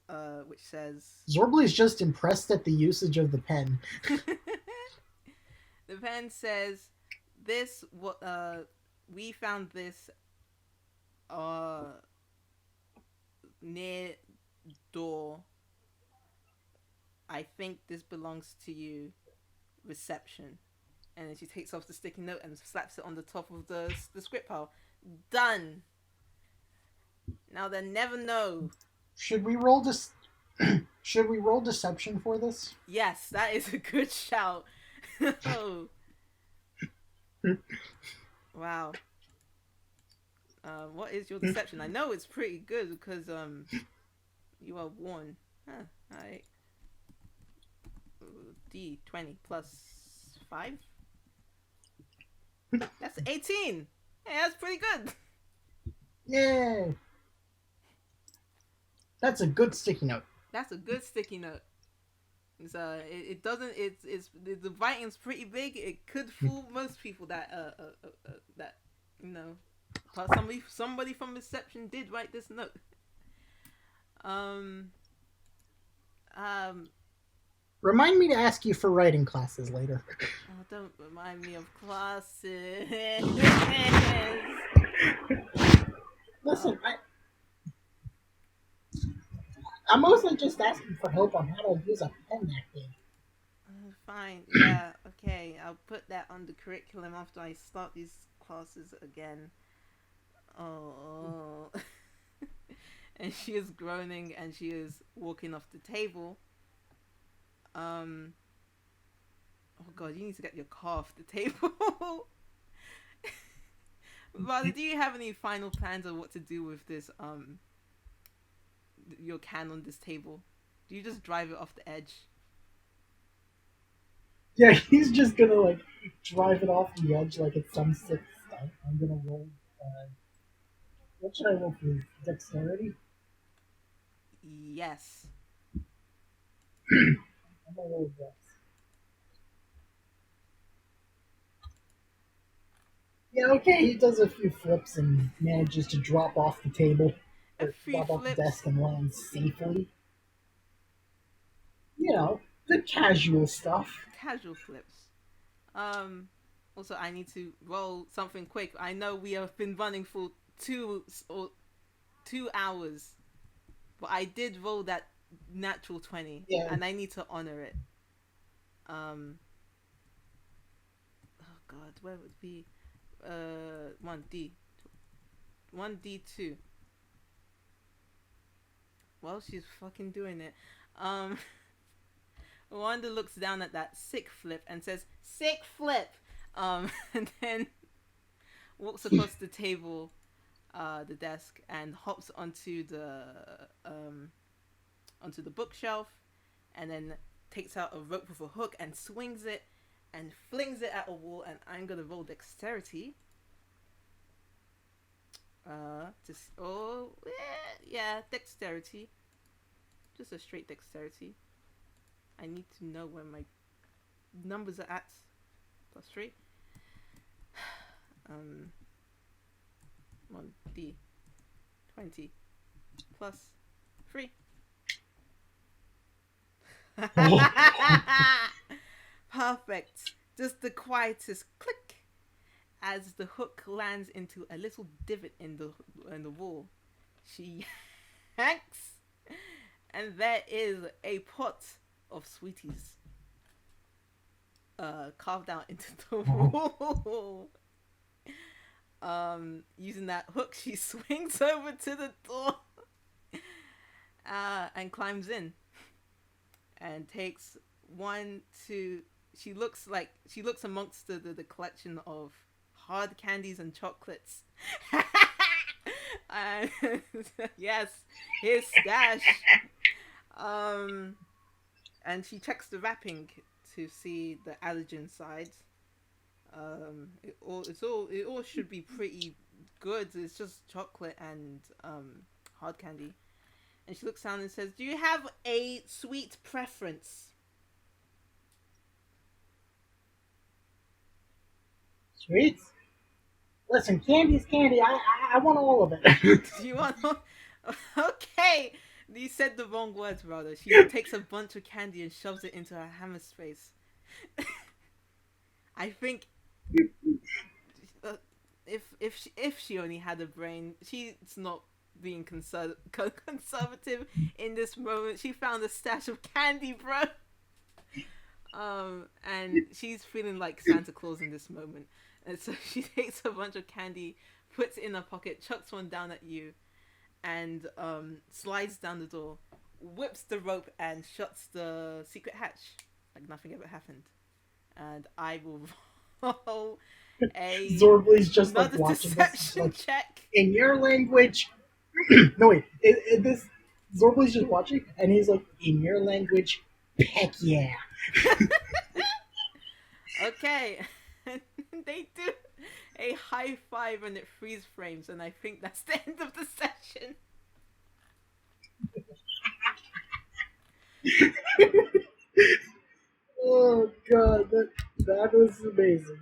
which says... Zorbly's just impressed at the usage of the pen. The pen says, this, we found this, near door. I think this belongs to you. Reception. And then she takes off the sticky note and slaps it on the top of the script pile. Done. Now they'll never know. Should we roll Should we roll deception for this? Yes, that is a good shout. Oh. Wow. What is your deception? I know it's pretty good because you are warned. Huh. Alright. D20 plus 5. That's 18. Hey, that's pretty good. Yay! That's a good sticky note. That's a good sticky note. It's, it doesn't. It's the writing's pretty big. It could fool most people that that somebody from reception did write this note. Remind me to ask you for writing classes later. Oh, don't remind me of classes. Listen, I'm mostly just asking for help on how to use a pen that big. Fine, yeah, okay. I'll put that on the curriculum after I start these classes again. Oh. And she is groaning and she is walking off the table. Oh god, you need to get your car off the table. Riley, do you have any final plans on what to do with this your can on this table? Do you just drive it off the edge? Yeah, he's just gonna drive it off the edge like it's some sick stunt. I'm gonna roll. What should I roll for dexterity? Yes. I'm gonna roll dex. Yeah, okay, he does a few flips and manages to drop off the table. Or drop off the desk and land safely. The casual stuff. Casual flips. Also, I need to roll something quick. I know we have been running for 2 hours, but I did roll that natural 20, and I need to honor it. Oh god, where would it be? 1D2. Well, she's fucking doing it. Wanda looks down at that sick flip and says, "Sick flip," and then walks across the table, the desk, and hops onto the bookshelf, and then takes out a rope with a hook and swings it, and flings it at a wall. And I'm gonna roll dexterity. Yeah, dexterity. Just a straight dexterity. I need to know where my numbers are at. +3. 1d20 +3. Perfect. Just the quietest click as the hook lands into a little divot in the wall. She yanks, and there is a pot of sweeties carved out into the wall. Using that hook, she swings over to the door and climbs in and takes 1, 2. She looks amongst the collection of hard candies and chocolates. And yes, his stash. And she checks the wrapping to see the allergen side. It all should be pretty good. It's just chocolate and hard candy. And she looks down and says, "Do you have a sweet preference?" Sweets? Listen, candy's candy. I want all of it. Do you want? Okay, you said the wrong words, brother. She takes a bunch of candy and shoves it into her hammer's face. I think if she only had a brain, she's not being conservative in this moment. She found a stash of candy, bro. And she's feeling like Santa Claus in this moment. And so she takes a bunch of candy, puts it in her pocket, chucks one down at you, and slides down the door, whips the rope, and shuts the secret hatch like nothing ever happened. And I will roll a Zorbly's just like another watching deception this. Like, check. in your language. No wait, this Zorbly's just watching, and he's like, in your language, heck yeah. Okay. They do a high five and it freeze frames, and I think that's the end of the session. Oh god, that was amazing.